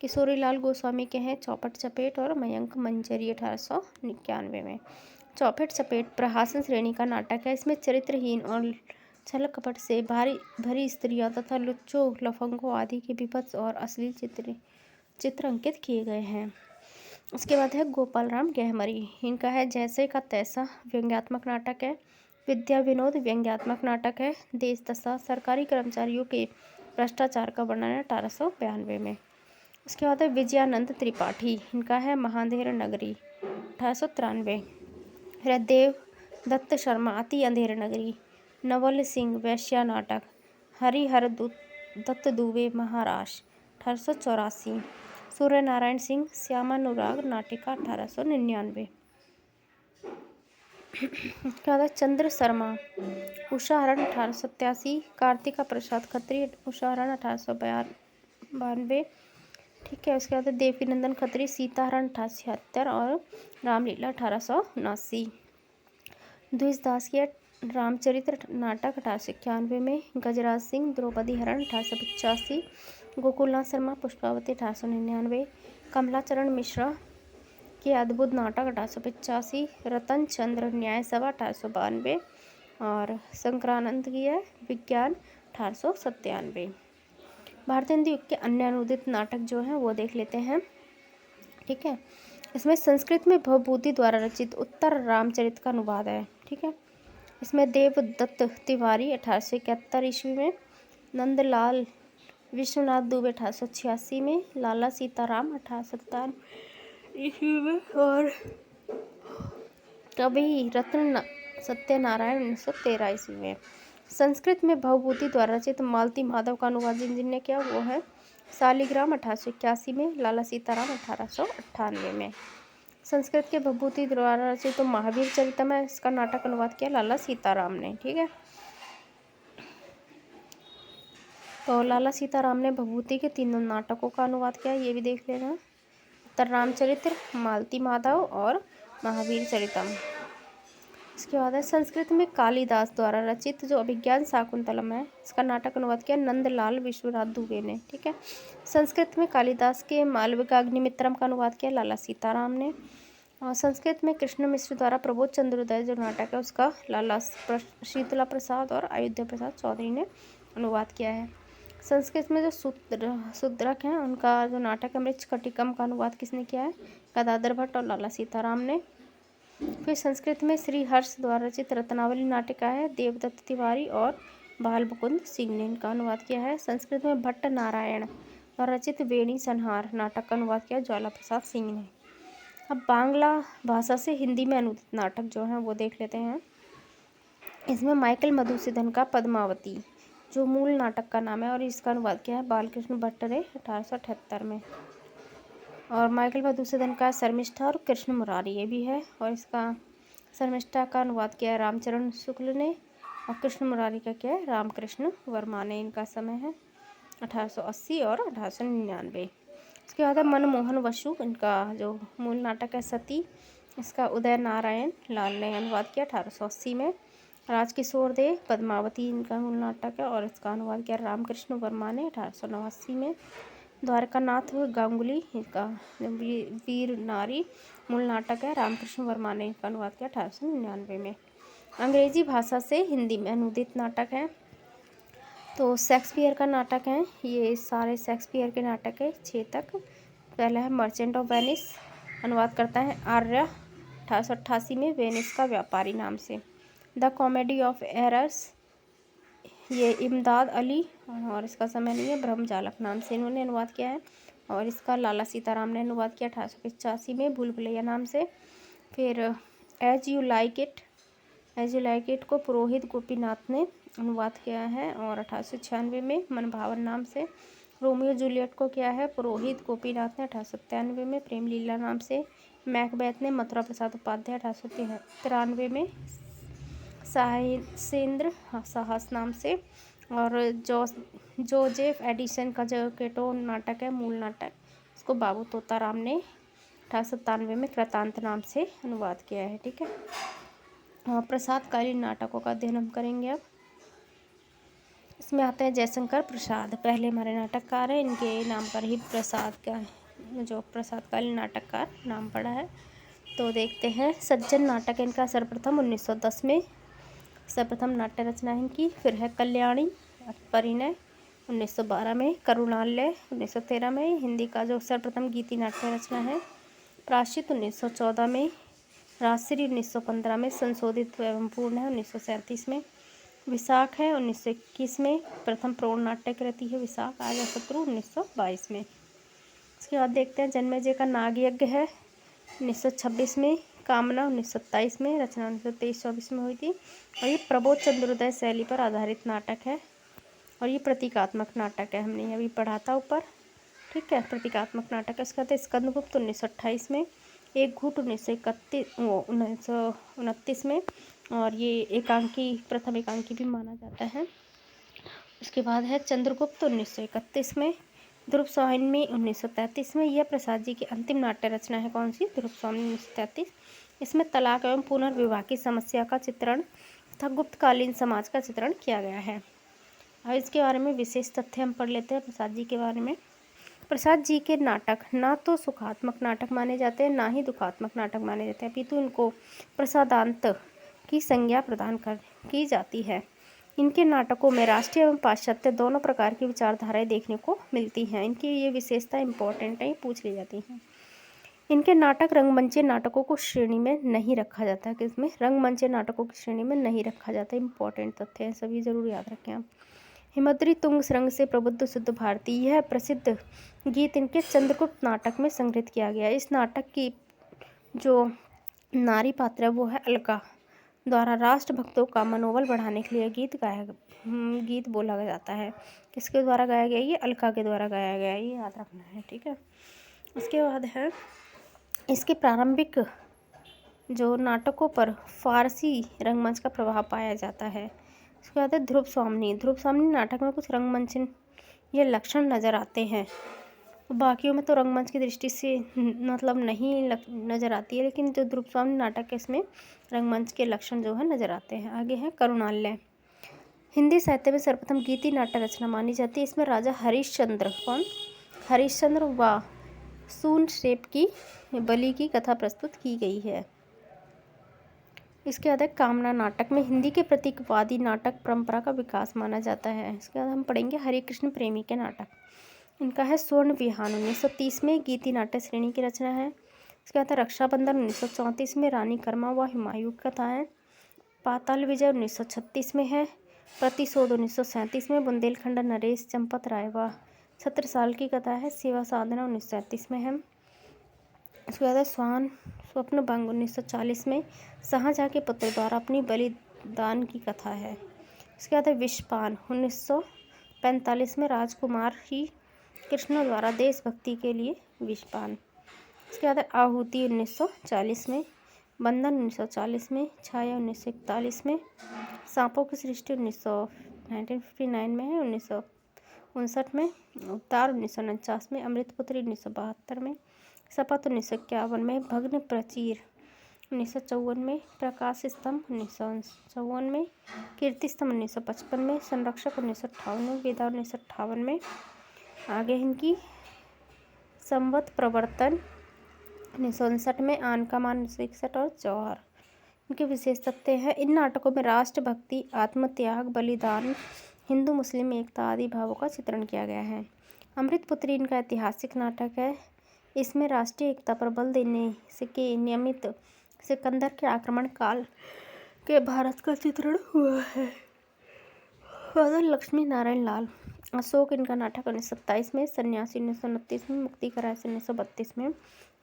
किशोरीलाल गोस्वामी के हैं चौपट चपेट और मयंक मंजरी 1891 में। चौपट चपेट प्रहसन श्रेणी का नाटक है। इसमें चरित्रहीन और छल कपट से भरी स्त्रियां तथा लुच्चों लफंगों आदि के विभत्स और अश्लील चित्र अंकित किए गए हैं। उसके बाद है गोपाल राम गहमरी, इनका है जैसे का तैसा व्यंग्यात्मक नाटक है। विद्या विनोद व्यंग्यात्मक नाटक है। देश दशा सरकारी कर्मचारियों के भ्रष्टाचार का वर्णन है 1892 में। उसके बाद है विजयानंद त्रिपाठी, इनका है महांधेर नगरी 1893। हृदय दत्त शर्मा अति अंधेर नगरी। नवल सिंह वैश्या नाटक। हरिहर दत्त दुबे महाराष्ट्र 1884। सूर्य नारायण सिंह श्यामानुराग नाटिका 1899। क्या था चंद्र शर्मा उषाहरण 1887। कार्तिका प्रसाद खत्री उषाहरण 1892, ठीक है। उसके बाद देवकी नंदन खत्री सीताहरण 1876 और रामलीला 1879। द्विजदास की रामचरित्र नाटक 1891 में। गजराज सिंह द्रौपदी हरण 1885। गोकुलनाथ शर्मा पुष्पावती 1899। कमलाचरण मिश्रा के अद्भुत नाटक 1885। रतन चंद्र न्याय सभा 1892 और शंकरानंद की है विज्ञान 1897। भारतीय हिंदी युग के अन्य अनुदित नाटक जो हैं वो देख लेते हैं, ठीक है। इसमें संस्कृत में भवभूति द्वारा रचित उत्तर रामचरित का अनुवाद है, ठीक है। इसमें देवदत्त तिवारी 1871 ईस्वी में, नंदलाल विश्वनाथ दुबे 1886 में, लाला सीताराम 1857 ईस्वी में और कवि रत्न सत्यनारायण 1913 ईस्वी में। संस्कृत में भवभूति द्वारा रचित मालती माधव का अनुवाद जिनने किया वो है शालिग्राम 1881 में, लाला सीताराम 1898 में। संस्कृत के भवभूति द्वारा रचित तो महावीर चरितम है, इसका नाटक अनुवाद किया लाला सीताराम ने, ठीक है। तो लाला सीताराम ने भवभूति के तीनों नाटकों का अनुवाद किया, ये भी देख लेना। उत्तर रामचरित्र, मालती माधव और महावीर चरितम। इसके बाद है संस्कृत में कालिदास द्वारा रचित जो अभिज्ञान शाकुंतलम है, इसका नाटक अनुवाद किया नंदलाल विश्वनाथ दुबे ने, ठीक है। संस्कृत में कालिदास के मालविकाग्निमित्रम का अनुवाद किया लाला सीताराम ने। और संस्कृत में कृष्ण मिश्र द्वारा प्रबोध चंद्रोदय जो नाटक है उसका लाला शीतला प्रसाद और अयोध्या प्रसाद चौधरी ने अनुवाद किया है। संस्कृत में जो शूद्रक हैं उनका जो नाटक है मृच्छ कटिकम का अनुवाद किसने किया है, गदाधर भट्ट और लाला सीताराम ने। फिर संस्कृत में श्री हर्ष द्वारा रचित रत्नावली नाटिका है, देवदत्त तिवारी और बाल मुकुंद सिंह ने इनका अनुवाद किया है। संस्कृत में भट्ट नारायण द्वारा रचित वेणी संहार नाटक का अनुवाद किया ज्वाला प्रसाद सिंह ने। अब बांग्ला भाषा से हिंदी में अनुदित नाटक जो हैं वो देख लेते हैं। इसमें माइकल मधुसूदन का पद्मावती जो मूल नाटक का नाम है और इसका अनुवाद किया है बालकृष्ण भट्ट ने 1878 में। और माइकल मधुसूदन का शर्मिष्ठा और कृष्ण मुरारी ये भी है, और इसका शर्मिष्ठा का अनुवाद किया है रामचरण शुक्ल ने और कृष्ण मुरारी का किया है रामकृष्ण वर्मा ने। इनका समय है 1880 और 1899। इसके बाद है मनमोहन वसु, इनका जो मूल नाटक है सती, इसका उदय नारायण लाल ने अनुवाद किया 1880 में। राजकिशोर दे पद्मावती इनका मूल नाटक है और इसका अनुवाद किया रामकृष्ण वर्मा ने 1889 में। द्वारकानाथ गांगुली इनका वीर नारी मूल नाटक है, रामकृष्ण वर्मा ने इनका अनुवाद किया 1899 में। अंग्रेजी भाषा से हिंदी में अनुदित नाटक है। तो शेक्सपियर का नाटक है, ये सारे शेक्सपियर के नाटक है 6 तक। पहला है मर्चेंट ऑफ वेनिस, अनुवाद करता है आर्य 1888 में, वेनिस का व्यापारी नाम से। द कॉमेडी ऑफ एरर्स, ये इमदाद अली और इसका समय नहीं है, ब्रह्मजालक नाम से इन्होंने अनुवाद किया है। और इसका लाला सीताराम ने अनुवाद किया 1885 में भूल भुलैया नाम से। फिर एज यू लाइक इट को पुरोहित गोपीनाथ ने अनुवाद किया है और 1896 में मनभावन नाम से। रोमियो जूलियट को किया है पुरोहित गोपीनाथ ने 1897 में प्रेम लीला नाम से। मैकबेथ ने मथुरा प्रसाद उपाध्याय 1893 में साहेसेंद्र साहस नाम से। और जोजेफ एडिसन का जो केटो नाटक है मूल नाटक, इसको बाबू तोताराम ने 1897 में कृतांत नाम से अनुवाद किया है। ठीक है, प्रसादकालीन नाटकों का अध्ययन हम करेंगे अब। इसमें आते हैं जयशंकर प्रसाद, पहले हमारे नाटककार हैं, इनके नाम पर ही प्रसाद का जो प्रसादकालीन नाटककार नाम पड़ा है। तो देखते हैं, सज्जन नाटक इनका सर्वप्रथम 1910 में सर्वप्रथम नाट्य रचना इनकी। फिर है कल्याणी परिणय 1912 में, करुणालय 1913 में, हिंदी का जो सर्वप्रथम गीति नाट्य रचना है। प्राश्चित 1914 में, राजश्री 1915 में, संशोधित एवं पूर्ण है 1937 में। विशाख है 1921 में, प्रथम प्रौढ़ नाट्य कृति है विशाख, आजा शत्रु 1922 में। इसके बाद देखते हैं जन्मेजय का नाग यज्ञ है 1926 में, कामना 1927 में, रचना 1923-24 में हुई थी। और ये प्रबोध चंद्रोदय शैली पर आधारित नाटक है और ये प्रतीकात्मक नाटक है, हमने अभी पढ़ा था ऊपर। ठीक है, प्रतीकात्मक नाटक है। इसका था स्कंदगुप्त 1928 में, एक घूट 1929 में, और ये एकांकी प्रथम एकांकी भी माना जाता है। उसके बाद है चंद्रगुप्त 1931 में, ध्रुव स्वामिनी 1933 में। यह प्रसाद जी की अंतिम नाट्य रचना है, कौन सी? ध्रुव स्वामिनी 1933। इसमें तलाक एवं पुनर्विवाह की समस्या का चित्रण तथा गुप्तकालीन समाज का चित्रण किया गया है। अब इसके बारे में विशेष तथ्य हम पढ़ लेते हैं प्रसाद जी के बारे में। प्रसाद जी के नाटक ना तो सुखात्मक नाटक माने जाते हैं, ना ही दुखात्मक नाटक माने जाते हैं, अपितु इनको प्रसादांत की संज्ञा प्रदान की जाती है। इनके नाटकों में राष्ट्रीय एवं पाश्चात्य दोनों प्रकार की विचारधाराएं देखने को मिलती हैं। इनकी ये विशेषता इंपॉर्टेंट है, पूछ ली जाती हैं। इनके नाटक रंगमंचे नाटकों को श्रेणी में नहीं रखा जाता है, किसमें? रंगमंचे नाटकों की श्रेणी में नहीं रखा जाता। इंपॉर्टेंट तथ्य हैं, सभी जरूर याद रखें आप। हिमद्री तुंग श्रृंग से प्रबुद्ध शुद्ध भारती, यह प्रसिद्ध गीत इनके चंद्रगुप्त नाटक में संग्रहित किया गया है। इस नाटक की जो नारी पात्र है वो है अलका द्वारा राष्ट्रभक्तों का मनोबल बढ़ाने के लिए गीत बोला जाता है। किसके द्वारा गाया गया? ये अलका के द्वारा गाया गया, ये याद रखना है। ठीक है, उसके बाद है इसके प्रारंभिक जो नाटकों पर फारसी रंगमंच का प्रभाव पाया जाता है। उसके बाद है ध्रुव स्वामिनी नाटक में कुछ रंगमंच ये लक्षण नज़र आते हैं, बाकियों में तो रंगमंच की दृष्टि से मतलब नहीं नज़र आती है, लेकिन जो ध्रुव स्वामिनी नाटक है इसमें रंगमंच के लक्षण जो है नज़र आते हैं। आगे है करुणालय, हिंदी साहित्य में सर्वप्रथम गीति नाट्य रचना मानी जाती है। इसमें राजा हरिश्चंद्र व सूनश्रेप की बलि की कथा प्रस्तुत की गई है। इसके बाद है कामना नाटक में हिंदी के प्रतीकवादी नाटक परंपरा का विकास माना जाता है। इसके बाद हम पढ़ेंगे हरे कृष्ण प्रेमी के नाटक, इनका है स्वर्ण विहान 1930 में, गीति नाट्य श्रेणी की रचना है। इसके बाद है रक्षाबंधन 1934 में, रानी कर्मा व हुमायूं की कथा है। पाताल विजय 1936 में है, प्रतिशोध 1937 में, बुंदेलखंड नरेश चंपत राय व छत्रसाल की कथा है। सेवा साधना 1937 में है। उसके बाद है स्वप्न भंग 1940 में, शाहजहाँ के पुत्र द्वारा अपनी बलिदान की कथा है। इसके बाद है विषपान 1945 में, राजकुमार ही कृष्ण द्वारा देशभक्ति के लिए विषपान। इसके बाद है आहुति 1940 में, बंधन 1940 में, छाया 1941 में, सांपों की सृष्टि 1959 में है, 1959 में, अवतार 1949 में, अमृतपुत्री 1972 में, शपथ 1951 में, भग्न प्राचीर 1954 में, प्रकाश स्तंभ 1954 में, कीर्ति स्तंभ 1955 में, संरक्षक 1958 में, विधा 1958 में। आगे इनकी संवत प्रवर्तन 1959 में, आन का मान 1961 और जौहर। इनके विशेष तथ्य हैं। इन नाटकों में राष्ट्रभक्ति, आत्मत्याग, बलिदान, हिंदू मुस्लिम एकता आदि भावों का चित्रण किया गया है। अमृतपुत्री इनका ऐतिहासिक नाटक है। इसमें राष्ट्रीय एकता पर बल देने के नियमित सिकंदर के आक्रमण काल के भारत का चित्रण हुआ है। फादर लक्ष्मी नारायण लाल। अशोक इनका नाटक 1927 में, सन्यासी 1929 में, मुक्ति का रहस्य 1932 में,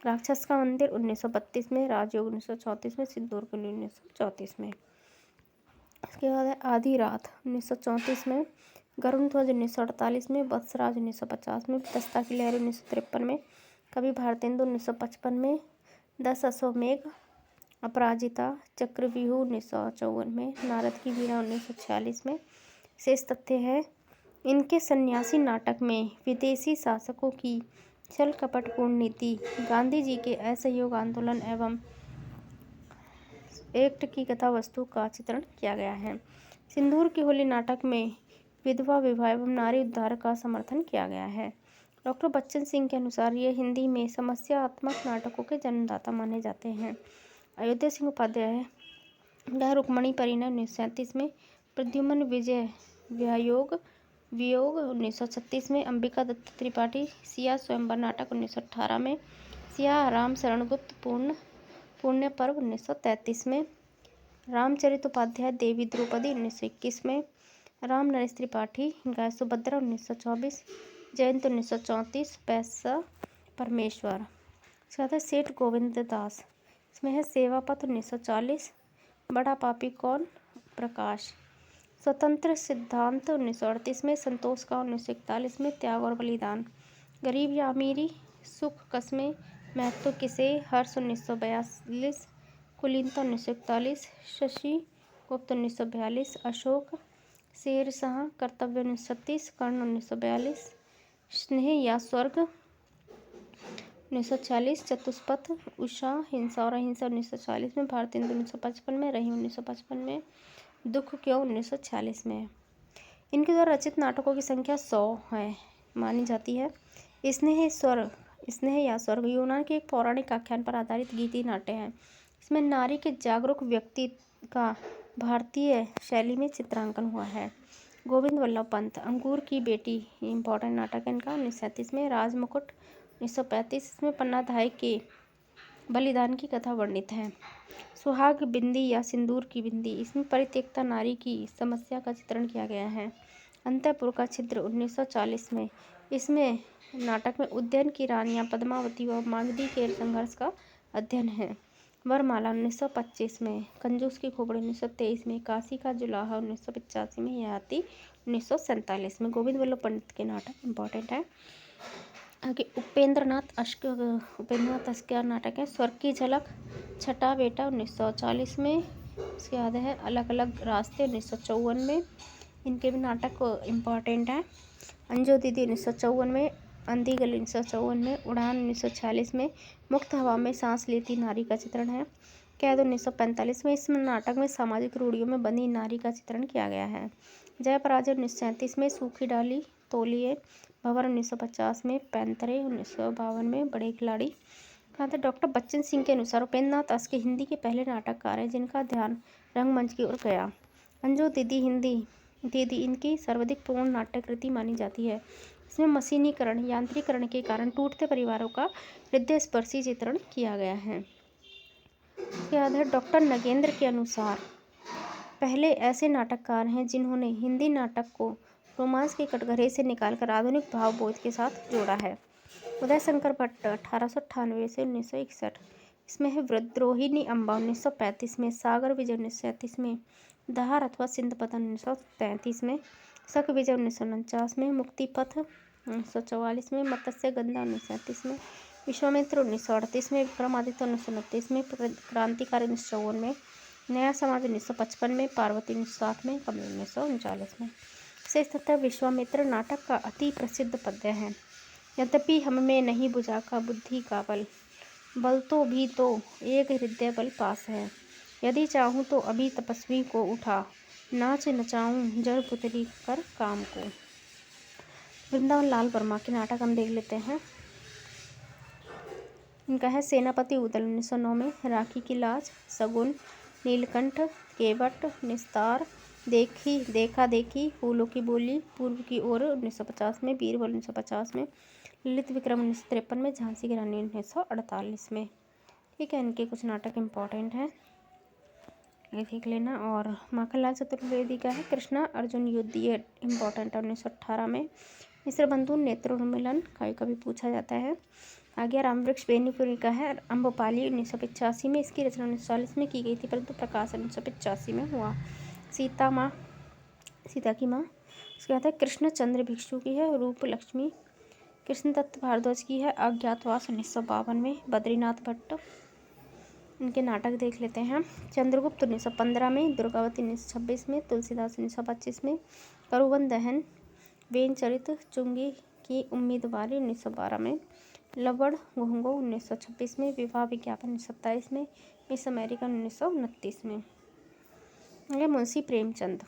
राक्षस का मंदिर 1932 में, राजयोग 1934 में, सिंदूर की 1934 में। इसके बाद है आधी रात 1934 में, गरुण ध्वज 1948 में, वत्सराज 1950 में, दस्ता की लहर 1953 में, कवि भारतेंदु 1955 में, 10 अश्वमेघ, अपराजिता, चक्रव्यूह 1954 में, नारद की वीणा 1946 में। शेष तथ्य है। इनके सन्यासी नाटक में विदेशी शासकों की छल कपटपूर्ण नीति, गांधी जी के असहयोग आंदोलन एवं एक्ट की कथा वस्तु का चित्रण किया गया है। सिंदूर की होली नाटक में विधवा विवाह एवं नारी उद्धार का समर्थन किया गया है। डॉक्टर बच्चन सिंह के अनुसार ये हिंदी में समस्यात्मक नाटकों के जन्मदाता माने जाते हैं। अयोध्या सिंह उपाध्याय यह रुक्मणी परिणय 1937 में, प्रद्युम्न विजय वियोग 1936 में, अंबिका दत्त त्रिपाठी सिया स्वयंवर नाटक 1918 में, सिया राम शरण गुप्त पुण्य पर्व 1933 में, रामचरित उपाध्याय देवी द्रौपदी 1921 में, राम नरेश त्रिपाठी गाय सुभद्रा 1924, जयंत 1934, पैसा परमेश्वर। साथ सेठ गोविंद दास। इसमें है सेवापत 1940, बड़ा पापी कौन प्रकाश, स्वतंत्र सिद्धांत 1938 में, संतोष का 1941 में, त्याग और बलिदान, गरीब या अमीरी, सुख कस्में, महत्व किसे, हर्ष 1942, कुलीनता 1941, शशि गुप्त 1942, अशोक, शेरशाह, कर्तव्य 1936, कर्ण 1942, स्नेह या स्वर्ग 1946, चतुष्पथ, उषा, हिंसा और अहिंसा 1940 में, भारतेंदु 1955 में, रहीम 1955 में, दुख क्यों 1946 में। इनके द्वारा रचित नाटकों की संख्या 100 है मानी जाती है। स्नेह या स्वर्ग यूनान के एक पौराणिक आख्यान पर आधारित गीति नाट्य है। इसमें नारी के जागरूक व्यक्ति का भारतीय शैली में चित्रांकन हुआ है। गोविंद वल्लभ पंत, अंगूर की बेटी इम्पोर्टेंट नाटक है इनका 1937 में, राजमुकुट 1935 में, पन्ना धाय के बलिदान की कथा वर्णित है। सुहाग बिंदी या सिंदूर की बिंदी, इसमें परित्यक्ता नारी की समस्या का चित्रण किया गया है। अंतःपुर का छिद्र 1940 में, इसमें नाटक में उज्जैन की रानियां पद्मावती व मागधी के संघर्ष का अध्ययन है। वरमाला 1925 में, कंजूस की खोपड़ी 1923 में, काशी का जुलाहा 1985 में, ययाति 1947 में। गोविंद वल्लभ पंत के नाटक इम्पोर्टेंट है। आगे उपेंद्रनाथ अश्क नाटक है। स्वर्ग की झलक, छठा बेटा 1940 में। इसके बाद है अलग अलग रास्ते 1954 में। इनके भी नाटक इम्पोर्टेंट है। अंजू दीदी 1954 में, अंधी गली 1954 में, उड़ान 1946 में, मुक्त हवा में सांस लेती नारी का चित्रण है। कैद 1945 में। इस नाटक में सामाजिक रूढ़ियों में बंधी नारी का चित्रण किया गया है। जय पराजय 1937 में, सूखी डाली तोलिए, भंवर 1950 में, पैंतरे 1952 में, बड़े खिलाड़ी। कहते डॉक्टर बच्चन सिंह के अनुसार उपेंद्रनाथ अश्क हिंदी के पहले नाटककार हैं जिनका ध्यान रंगमंच की ओर गया। अंजू दीदी इनकी सर्वाधिक पूर्ण नाट्य कृति मानी जाती है। इसमें मशीनीकरण यांत्रिकरण के कारण टूटते परिवारों का हृदयस्पर्शी चित्रण किया गया है। इसके बाद है डॉक्टर नगेंद्र के अनुसार पहले ऐसे नाटककार हैं जिन्होंने हिंदी नाटक को रोमांस के कटघरे से निकालकर आधुनिक भावबोध के साथ जोड़ा है। उदय शंकर भट्ट 1898 से 1961। इसमें है विद्रोहिणी अम्बा 1935 में, सागर विजय 1937 में, दहार अथवा सिंध पतन 1933 में, शक विजय 1949 में, मुक्ति पथ 1944 में, मत्स्य गंधा 1937 में, विश्वामित्र 1938 में, विक्रमादित्य 1929 में, क्रांतिकारी 1954 में, नया समाज 1955 में, पार्वती 1960 में, कमल 1939 में। शेष तथा विश्वामित्र नाटक का अति प्रसिद्ध पद्य है। यद्यपि हम में नहीं बुझा का बुद्धि का बल, बल तो भी तो एक हृदय बल पास है। यदि चाहूँ तो अभी तपस्वी को उठा, नाच नचाऊं जड़ पुतली कर काम को। वृंदावन लाल वर्मा के नाटक हम देख लेते हैं। इनका है सेनापति उदल 1909 में, राखी की लाज, सगुन, नीलकंठ, केवट, निस्तार, देखा देखी, फूलों की बोली, पूर्व की ओर 1950 में, बीरबल 1950 में, ललित विक्रम 1953 में, झांसी की रानी 1948 में। ठीक है, इनके कुछ नाटक इम्पोर्टेंट हैं, ये देख लेना। और माखनलाल चतुर्वेदी का है कृष्णा अर्जुन युद्ध, ये इम्पोर्टेंट है 1918 में। मिश्र बंधु नेत्रोन्मिलन कभी पूछा जाता है। आगे रामवृक्ष बेनीपुरी का है अम्बपाली 1985 में, इसकी रचना 1940 में की गई थी परंतु प्रकाशन 1985 में हुआ। सीता की माँ। उसके बाद है कृष्ण चंद्र भिक्षु की है रूप लक्ष्मी। कृष्ण दत्त भारद्वाज की है अज्ञातवास 1952 में। बद्रीनाथ भट्ट, इनके नाटक देख लेते हैं। चंद्रगुप्त 1915 में, दुर्गावती 1926 में, तुलसीदास 1925 में, करुवन दहन, वेनचरित, चुंगी की उम्मीदवारी 1912 में, लवण घोंघो 1926 में, विवाह विज्ञापन 1927 में, मिस अमेरिका 1929 में। मुंशी प्रेमचंद,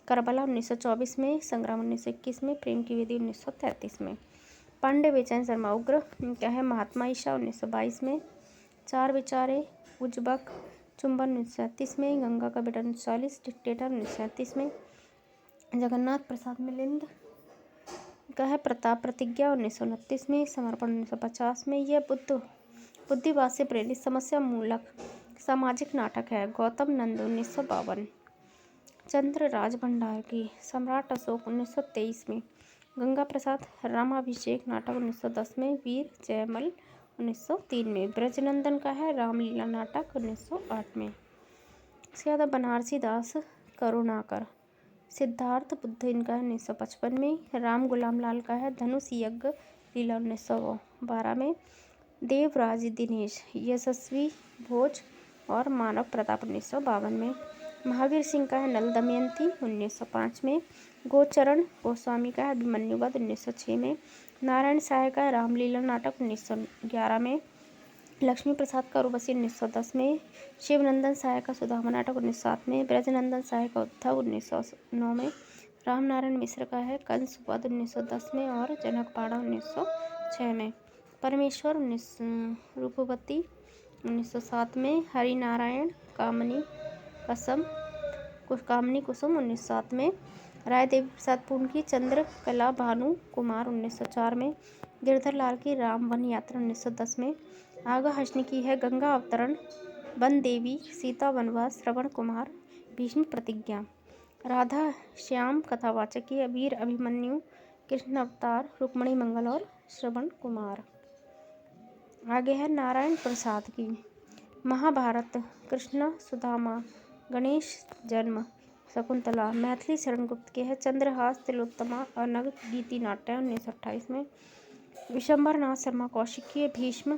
करबला 1924 में, संग्राम 1921 में, प्रेम की विधि 1933 में। पांडे बेचैन शर्मा उग्र, क्या है महात्मा ईशा 1922 में, चार विचारे, उजबक, चुंबन 1937 में, गंगा का बेटा 1940, डिक्टेटर 1937 में। जगन्नाथ प्रसाद मिलिंद का है प्रताप प्रतिज्ञा 1929 में, समर्पण 1950 में। यह बुद्धिवाद से प्रेरित समस्या मूलक सामाजिक नाटक है। गौतम नंद 1952। चंद्र राज भंडार की सम्राट अशोक 1923 में। गंगा प्रसाद रामाभिषेक नाटक 1910 में, वीर जयमल 1903 में। ब्रजनंदन का है रामलीला नाटक 1908 में। इसके बाद बनारसी दास करुणाकर, सिद्धार्थ बुद्ध इनका है 1955 में। राम गुलाम लाल का है धनुष यज्ञ लीला 1912 में। देवराज दिनेश, यशस्वी भोज और मानव प्रताप 1952 में। महावीर सिंह का है नल दमयंती 1905 में। गोचरण गोस्वामी का है अभिमन्यु वध 1906 में। नारायण साय का है रामलीला नाटक 1911 में। लक्ष्मी प्रसाद का उर्वशी 1910 में। शिवनंदन साय का सुदामा नाटक 1907 में। ब्रजनंदन साय का उद्धव 1909 में। रामनारायण मिश्र का है कंस वध 1910 में और जनकपाड़ा 1906 में। परमेश्वर रूपवती 1907 में। हरिनारायण कामनी कुसुम 1907 में। राय देवी प्रसाद पूर्ण की चंद्र कला भानु कुमार 1904 में। गिरधर लाल की राम वन यात्रा 1910 में। आगा हसनी की है गंगा अवतरण, वन देवी, सीता वनवास, श्रवण कुमार, भीष्म प्रतिज्ञा। राधा श्याम कथावाचक की वीर अभिमन्यु, कृष्ण अवतार, रुक्मणी मंगल और श्रवण कुमार। आगे है नारायण प्रसाद की महाभारत, कृष्ण सुदामा, गणेश जन्म, शकुंतला। मैथिली शरण गुप्त के है चंद्रहास, तिलोत्तमा, अनग, गीति नाट्य 1928 में। विशंबर नाथ शर्मा कौशिक की भीष्म,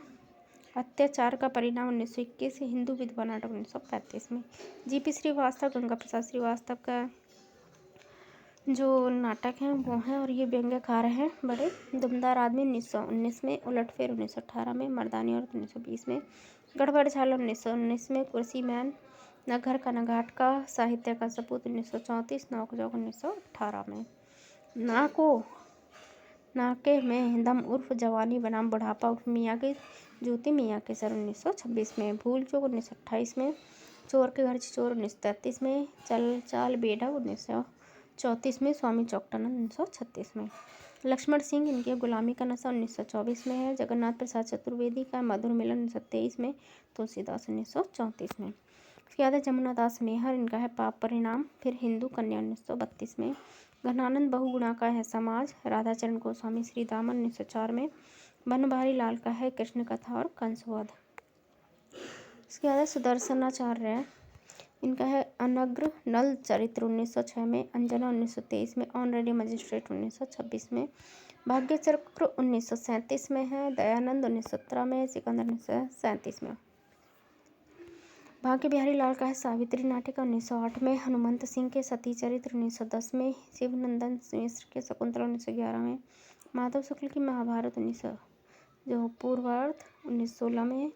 अत्याचार का परिणाम 1921, हिंदू विधवा नाटक 1935 में। जीपी श्रीवास्तव, गंगा प्रसाद श्रीवास्तव का जो नाटक हैं वो हैं और ये व्यंग्यकार हैं बड़े। दुमदार आदमी 1919 में, उलटफेर 1918 में, मर्दानी औरत 1920 में, गड़बड़ झाला 1919 में, कुर्सी मैन, न घर का न घाट का, साहित्य का सपूत 1934, नौकझोंक 1918 में। नाके में दम उर्फ जवानी बनाम बुढ़ापा उर्फ मियाँ की जूती मियाँ के सर 1926 में। भूल चूक 1928 में। चोर के घर चोर 1933 में। चल चाल बेढा 1934 में। स्वामी चौकटानंद 1936 में। लक्ष्मण सिंह इनकी गुलामी का नशा 1924 में है। जगन्नाथ प्रसाद चतुर्वेदी का मधुर मिलन 1923 में। तुलसीदास 1934 में। उसके बाद जमुना दास मेहर, इनका है पाप परिणाम, फिर हिंदू कन्या 1932 में। घनानंद बहुगुणा का है समाज, राधाचरण गोस्वामी श्री दामन 1904 में। बनवारी लाल का है कृष्ण कथा और कंसवध। इसके बाद सुदर्शनाचार्य, इनका है अनग्र नल चरित्र 1906 में। अंजना 1923 में। ऑनरेडी मजिस्ट्रेट 1926 में। भाग्य चक्र 1937 में है। दयानंद 1917 में। सिकंदर 1937 में। भाग्य बिहारी लाल का है सावित्री नाटिका 1908 में। हनुमंत सिंह के सती चरित्र 1910 में। शिवनंदन मिश्र के शकुंतला 1911 में। माधव शुक्ल की महाभारत जो पूर्वार्ध 1916 में।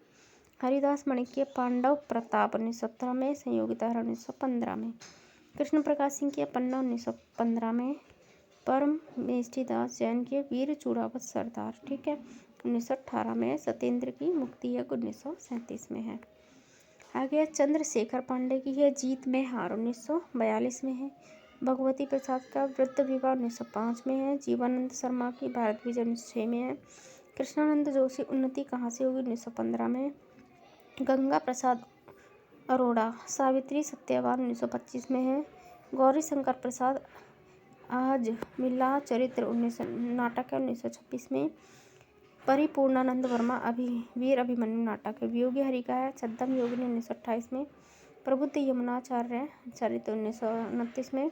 हरिदास माणिक्य पांडव प्रताप 1917 में। संयोगिता 1915 में। कृष्ण प्रकाश सिंह की पन्ना 1915 में। परमेष्ठी दास जैन के वीर चूड़ावत सरदार, ठीक है, 1918 में। सत्येंद्र की मुक्ति यज्ञ 1937 में है। आगे चंद्रशेखर पांडे की है जीत में हार 1942 में है। भगवती प्रसाद का वृद्ध विवाह 1905 में है। जीवानंद शर्मा की भारत विजय 1906 में है। कृष्णानंद जोशी उन्नति कहाँ से होगी 1915 में। गंगा प्रसाद अरोड़ा सावित्री सत्यवान 1925 में है। गौरी शंकर प्रसाद आज मिला चरित्र 19 नाटक है 1926 में। परिपूर्णानंद वर्मा वीर अभिमन्यु नाटक है। वियोगी हरि का है छद्म योगिनी 1928 में। प्रबुद्ध यमुनाचार्य चरित्र 1929 में।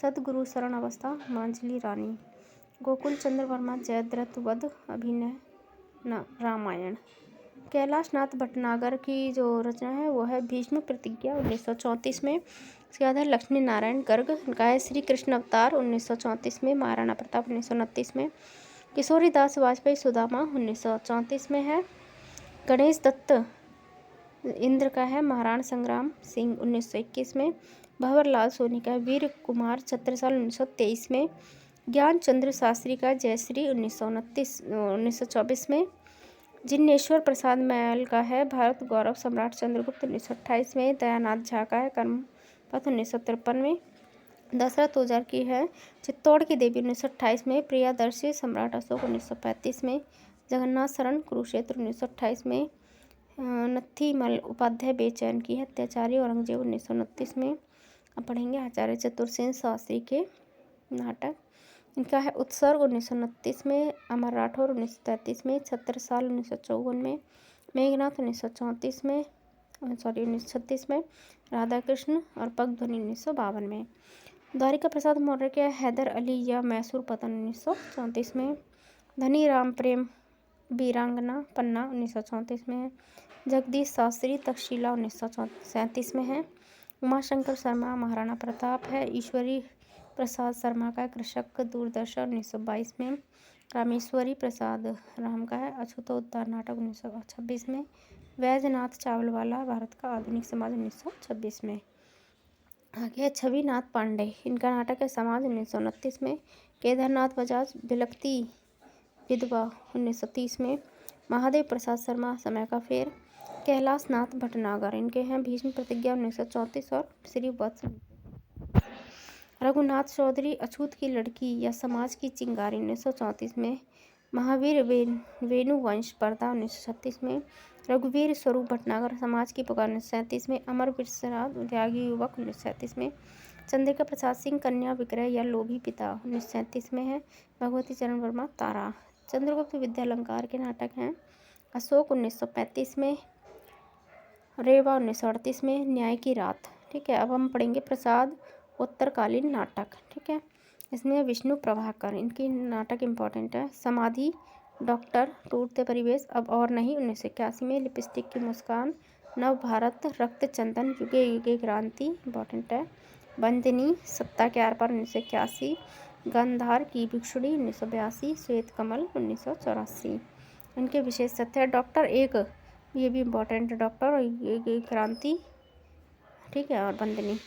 सदगुरु शरण अवस्था मांझली रानी। गोकुल चंद्र वर्मा जयद्रथ वध अभिनय रामायण। कैलाश नाथ भटनागर की जो रचना है वो है भीष्म प्रतिज्ञा 1934 में। इसके बाद है लक्ष्मी नारायण गर्ग का है श्री कृष्ण अवतार 1934 में। महाराणा प्रताप 1929 में। किशोरी दास वाजपेयी सुदामा 1934 में है। गणेश दत्त इंद्र का है महाराणा संग्राम सिंह 1921 में। भंवर लाल सोनी का वीर कुमार छत्रसाल 1923 में। ज्ञान चंद्र शास्त्री का जयश्री 1924 में। जिनेश्वर प्रसाद मैल का है भारत गौरव सम्राट चंद्रगुप्त 1928 में। दयानाथ झा का है कर्मपथ 1953 में। दशरथ ओझा की है चित्तौड़ की देवी 1928 में। प्रियदर्शी सम्राट अशोक 1935 में। जगन्नाथ शरण कुरुक्षेत्र 1928 में। नथीमल उपाध्याय बेचैन की है अत्याचारी औरंगजेब 1929 में। अब पढ़ेंगे आचार्य चतुर्सेन शास्त्री के नाटक। इनका है उत्सर्ग 1929 में। अमर राठौर 1933 में। छत्रसाल 1954 में। मेघनाथ 1934 में 1936 में। राधा कृष्ण और पगध्वनि 1952 में। द्वारिका प्रसाद मौर्य के हैदर अली या मैसूर पतन 1934 में। धनी राम प्रेम वीरांगना पन्ना 1934 में है। जगदीश शास्त्री तक्षशिला 1937 में है। उमाशंकर शर्मा महाराणा प्रताप है। ईश्वरी प्रसाद शर्मा का कृषक दूरदर्शन 1922 में। रामेश्वरी प्रसाद राम का है अछूतोद्धार नाटक 1926 में। वैजनाथ चावलवाला भारत का आधुनिक समाज 1926 में। आगे छविनाथ पांडे इनका नाटक है समाज 1929 में। केदारनाथ बजाज बिलखती विधवा 1930 में। महादेव प्रसाद शर्मा समय का फेर। कैलाश नाथ भटनागर इनके हैं भीष्म प्रतिज्ञा 1934 और श्री वत्स। रघुनाथ चौधरी अछूत की लड़की या समाज की चिंगारी 1934 में। महावीर वेणुवंश पर्दा 1936 में। रघुवीर स्वरूप भटनागर समाज की पुकार 1937 में। अमर विश्वनाथ त्यागी युवक 1937 में। चंद्रिका प्रसाद सिंह कन्या विक्रय या लोभी पिता 1937 में है। भगवती चरण वर्मा तारा। चंद्रगुप्त विद्यालंकार के नाटक हैं अशोक 1935 में। रेवा 1938 में। न्याय की रात, ठीक है। अब हम पढ़ेंगे प्रसाद उत्तरकालीन नाटक, ठीक है। इसमें विष्णु प्रभाकर इनकी नाटक इम्पोर्टेंट है। समाधि, डॉक्टर, टूटते परिवेश, अब और नहीं 1981 में। लिपस्टिक की मुस्कान, नव भारत, रक्त चंदन, युगे युगे क्रांति इम्पोर्टेंट है। बंदिनी, सत्ता के आर पार 1981। गंधार की भिक्षुड़ी 1982। श्वेत कमल 1984। इनके विशेष तथ्य है डॉक्टर एक, ये भी इम्पोर्टेंट है, डॉक्टर और युगे क्रांति, ठीक है, और बंदिनी।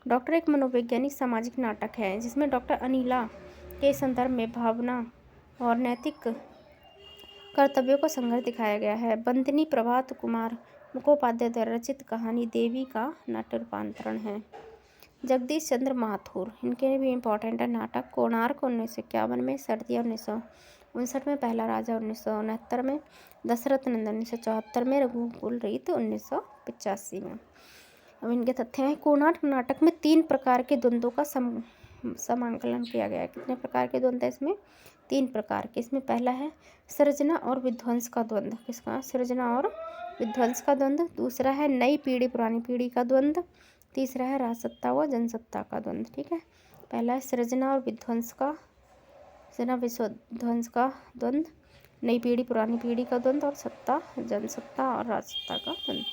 डॉक्टर एक मनोवैज्ञानिक सामाजिक नाटक है जिसमें डॉक्टर अनिला के संदर्भ में भावना और नैतिक कर्तव्यों का संघर्ष दिखाया गया है। बंदिनी प्रभात कुमार मुखोपाध्याय द्वारा रचित कहानी देवी का नाट्य रूपांतरण है। जगदीश चंद्र माथुर इनके भी इम्पोर्टेंट है नाटक। कोणार्क 1951 में। सर्दियाँ 1959 में। पहला राजा 1969 में। दशरथ नंदन 1974 में। रघुकुल रीत 1985 में। अब इनके तथ्य हैं कोणार्क नाटक में 3 प्रकार के द्वंद्वों का समाकलन किया गया है। कितने प्रकार के द्वंद्व है इसमें? 3 प्रकार के। इसमें पहला है सृजना और विध्वंस का द्वंद्व। किसका? सृजना और विध्वंस का द्वंद्व। दूसरा है नई पीढ़ी पुरानी पीढ़ी का द्वंद्व। तीसरा है राजसत्ता व जनसत्ता का द्वंद्व, ठीक है। पहला है सृजना और विध्वंस का द्वंद्व, नई पीढ़ी पुरानी पीढ़ी का द्वंद्व और सत्ता जनसत्ता और राजसत्ता का द्वंद्व।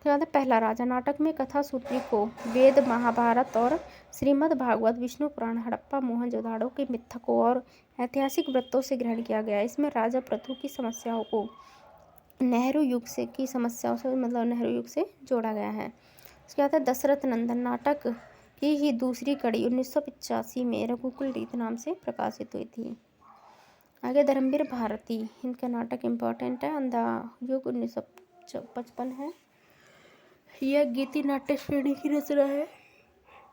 उसके बाद पहला राजा। नाटक में कथा सूत्री को वेद, महाभारत और श्रीमद् भागवत, विष्णु पुराण, हड़प्पा मोहनजोदड़ो के मिथकों और ऐतिहासिक वृत्तों से ग्रहण किया गया। इसमें राजा प्रथु की समस्याओं को नेहरू युग से नेहरू युग से जोड़ा गया है। उसके बाद दशरथ नंदन। नाटक की ही दूसरी कड़ी 1985 में रघुकुल रीत नाम से प्रकाशित हुई थी। आगे धर्मवीर भारती, इनका नाटक इम्पोर्टेंट है। अंधा युग 1955 है। यह गीति नाट्य श्रेणी की रचना है।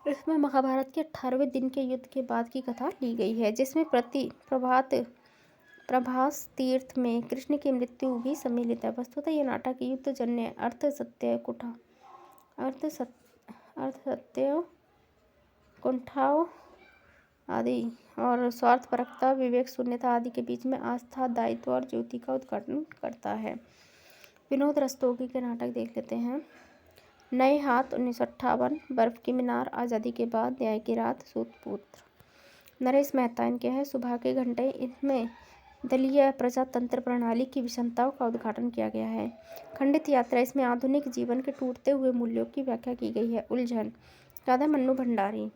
इसमें महाभारत के 18वें दिन के युद्ध के बाद की कथा ली गई है, जिसमें प्रभास तीर्थ में कृष्ण की मृत्यु भी सम्मिलित है। वस्तुतः यह नाटक युद्ध जन्य अर्थ सत्य कुंठाओं आदि और स्वार्थपरकता, विवेक शून्यता आदि के बीच में आस्था, दायित्व और ज्योति का उद्घाटन करता है। विनोद रस्तोगी के नाटक देख लेते हैं। नए हाथ 1958, बर्फ की मीनार, आज़ादी के बाद, न्याय की रात, सूतपुत्र। नरेश मेहता इनके हैं। सुबह के घंटे, इसमें दलीय प्रजातंत्र प्रणाली की विषमताओं का उद्घाटन किया गया है। खंडित यात्रा, इसमें आधुनिक जीवन के टूटते हुए मूल्यों की व्याख्या की गई है। उलझन, राधा मन्नू भंडारी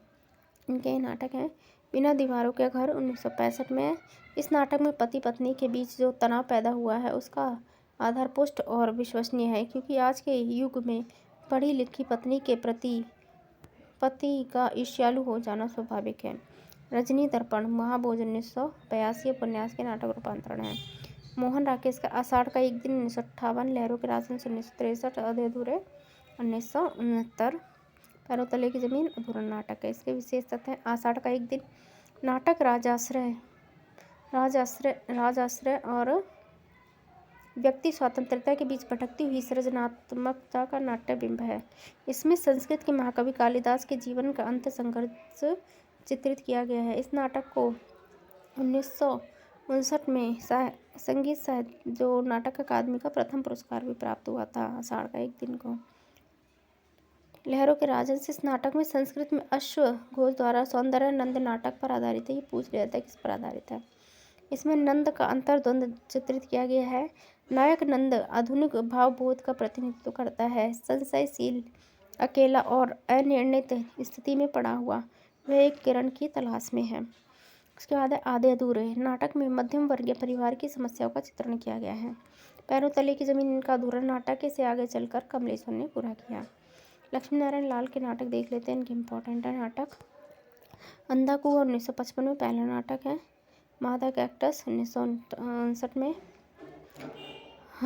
इनके नाटक हैं। बिना दीवारों के घर 1965 में। इस नाटक में पति पत्नी के बीच जो तनाव पैदा हुआ है उसका आधार पुष्ट और विश्वसनीय है, क्योंकि आज के युग में पढ़ी लिखी पत्नी के प्रति पति का ईर्ष्यालु हो जाना स्वाभाविक है। रजनी दर्पण, महाभोज 1982 उपन्यास के नाटक रूपांतरण है। मोहन राकेश का आषाढ़ का एक दिन 1958, लहरों के राजन 1963, आधे अधूरे 1969, पैरों तले की जमीन अधूरा नाटक है। इसके विशेष तथ्य हैं। आषाढ़ का एक दिन नाटक राजाश्रय और व्यक्ति स्वतंत्रता के बीच भटकती हुई सृजनात्मकता का नाट्य बिंब है। इसमें संस्कृत के महाकवि कालिदास के जीवन का अंत संघर्ष चित्रित किया गया है। इस नाटक को 1959 में संगीत साहित्य जो नाटक अकादमी का प्रथम पुरस्कार भी प्राप्त हुआ था आषाढ़ का एक दिन को। लहरों के राजन, इस नाटक में संस्कृत में अश्व घोष द्वारा सौंदर्य नंद नाटक पर आधारित है। ये पूछ लिया था किस पर आधारित है। इसमें नंद का अंतर्द्वंद चित्रित किया गया है। नायक नंद आधुनिक भावबोध का प्रतिनिधित्व करता है। संशयशील, अकेला और अनिर्णित स्थिति में पड़ा हुआ वह एक किरण की तलाश में है। उसके बाद आधे अधूरे। नाटक में मध्यम वर्गीय परिवार की समस्याओं का चित्रण किया गया है। पैरों तले की जमीन इनका अधूरा नाटक, इसे आगे चलकर कमलेश्वर ने पूरा किया। लक्ष्मी नारायण लाल के नाटक देख लेते हैं। इनके इम्पोर्टेंट है नाटक। अंधा कुआं 1955 में पहला नाटक है। मादा कैक्टस 1959 में।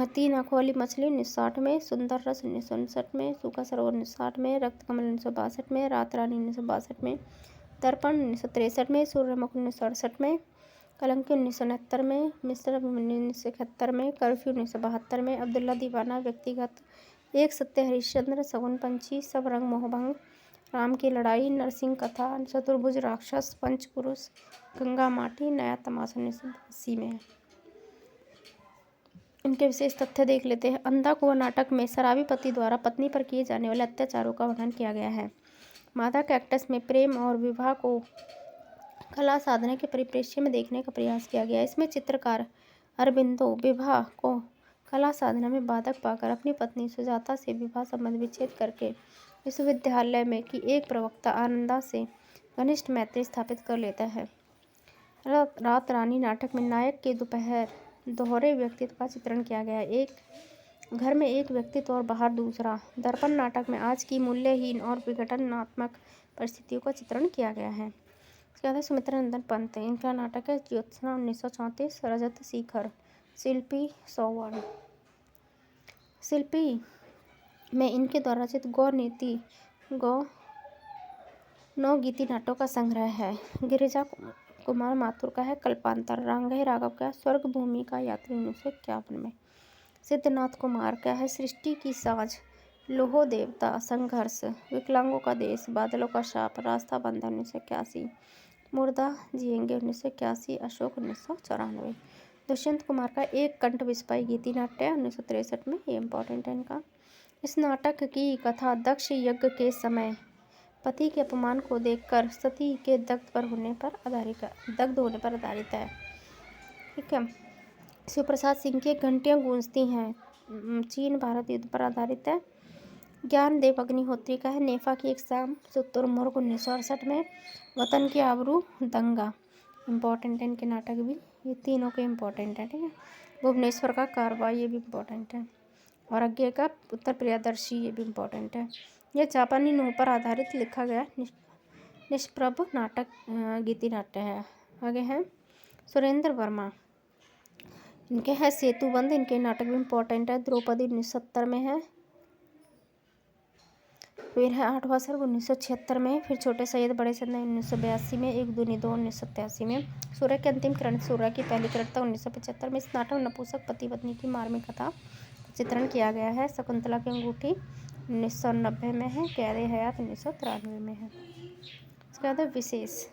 तीन आंखों वाली मछली 1960 में। सुंदर रस 1959 में। सूखा सरोवर 1960 में। रक्त कमल 1962 में। रात रानी 1962 में। दर्पण 1963 में। सूर्यमुख 1968 में। कलंकी 1969 में। मिस्र 1971 में। कर्फ्यू 1972 में। अब्दुल्ला दीवाना, व्यक्तिगत, एक सत्य, हरिश्चंद्र, सगुन पंछी, सब रंग मोहभंग, राम की लड़ाई, नरसिंह कथा, चतुर्भुज राक्षस, पंचपुरुष, गंगा माटी, नया तमाशा 1980 में। इनके विशेष तथ्य देख लेते हैं। अंधा कुआं नाटक में शराबी पति द्वारा पत्नी पर किए जाने वाले अत्याचारों का वर्णन किया गया है। मादा कैक्टस में प्रेम और विवाह को कला साधना के परिप्रेक्ष्य में देखने का प्रयास किया गया। इसमें चित्रकार अरबिंदो विवाह को कला साधना में बाधक पाकर अपनी पत्नी सुजाता से विवाह संबंध विच्छेद करके विश्वविद्यालय में की एक प्रवक्ता आनंदा से घनिष्ठ मैत्री स्थापित कर लेता है। रात रानी नाटक में नायक के दोहरे व्यक्तित्व का चित्रण किया गया है। एक घर में एक व्यक्तित्व और बाहर दूसरा। दर्पण नाटक में आज की मूल्यहीन और विघटनात्मक परिस्थितियों का चित्रण किया गया है। इसके बाद सुमित्रा नंदन पंत, इनका नाटक है ज्योत्सना 1934, रजत शिखर, शिल्पी सौवर्ण। शिल्पी में इनके द्वारा रचित नौ गीति नाटों का संग्रह है। गिरिजा कुमार माथुर का है कल्पांतर। रांगई राघव का स्वर्ग भूमि का यात्री 1951 में। सिद्धनाथ कुमार का है सृष्टि की साँझ, लोहो देवता, संघर्ष, विकलांगों का देश, बादलों का शाप, रास्ता बंधा 1981, मुर्दा जिएंगे 1981, अशोक 1994। दुष्यंत कुमार का एक कंठ विस्पाई गीति नाट्य 1963 में। ये इम्पोर्टेंट है इनका। इस नाटक की कथा दक्ष यज्ञ के समय पति के अपमान को देखकर सती के दग्ध होने पर आधारित है। ठीक है। शिव प्रसाद सिंह की घंटियाँ गूंजती हैं, चीन भारत युद्ध पर आधारित है। ज्ञानदेव अग्निहोत्री का है नेफा की एक शाम, शुतुरमुर्ग 1968 में, वतन की आबरू, दंगा इम्पोर्टेंट है इनके नाटक भी, ये तीनों के इम्पोर्टेंट है। ठीक है। भुवनेश्वर का कारवा, ये भी इम्पोर्टेंट है। और आगे का उत्तर प्रियदर्शी, ये भी इम्पोर्टेंट है। यह जापानी नोह पर आधारित लिखा गया निष्प्रभ नाटक गीति नाट्य है। आगे हैं सुरेंद्र वर्मा, इनके है सेतुबंध, इनके नाटक भी इम्पोर्टेंट है। द्रौपदी 1970 में है। फिर है आठवां सर्ग 1976 में। फिर छोटे सैयद बड़े सैयद 1982 में। एक दूनी दो 1987 में। सूर्य की अंतिम किरण, सूर्य की पहली किरण 1975 में। इस नाटक में नपुंसक पति पत्नी की मार्मिक कथा चित्रण किया गया है। शकुंतला की अंगूठी 1990 में है। कैद हयात 1993 में है। इसके बाद विशेष,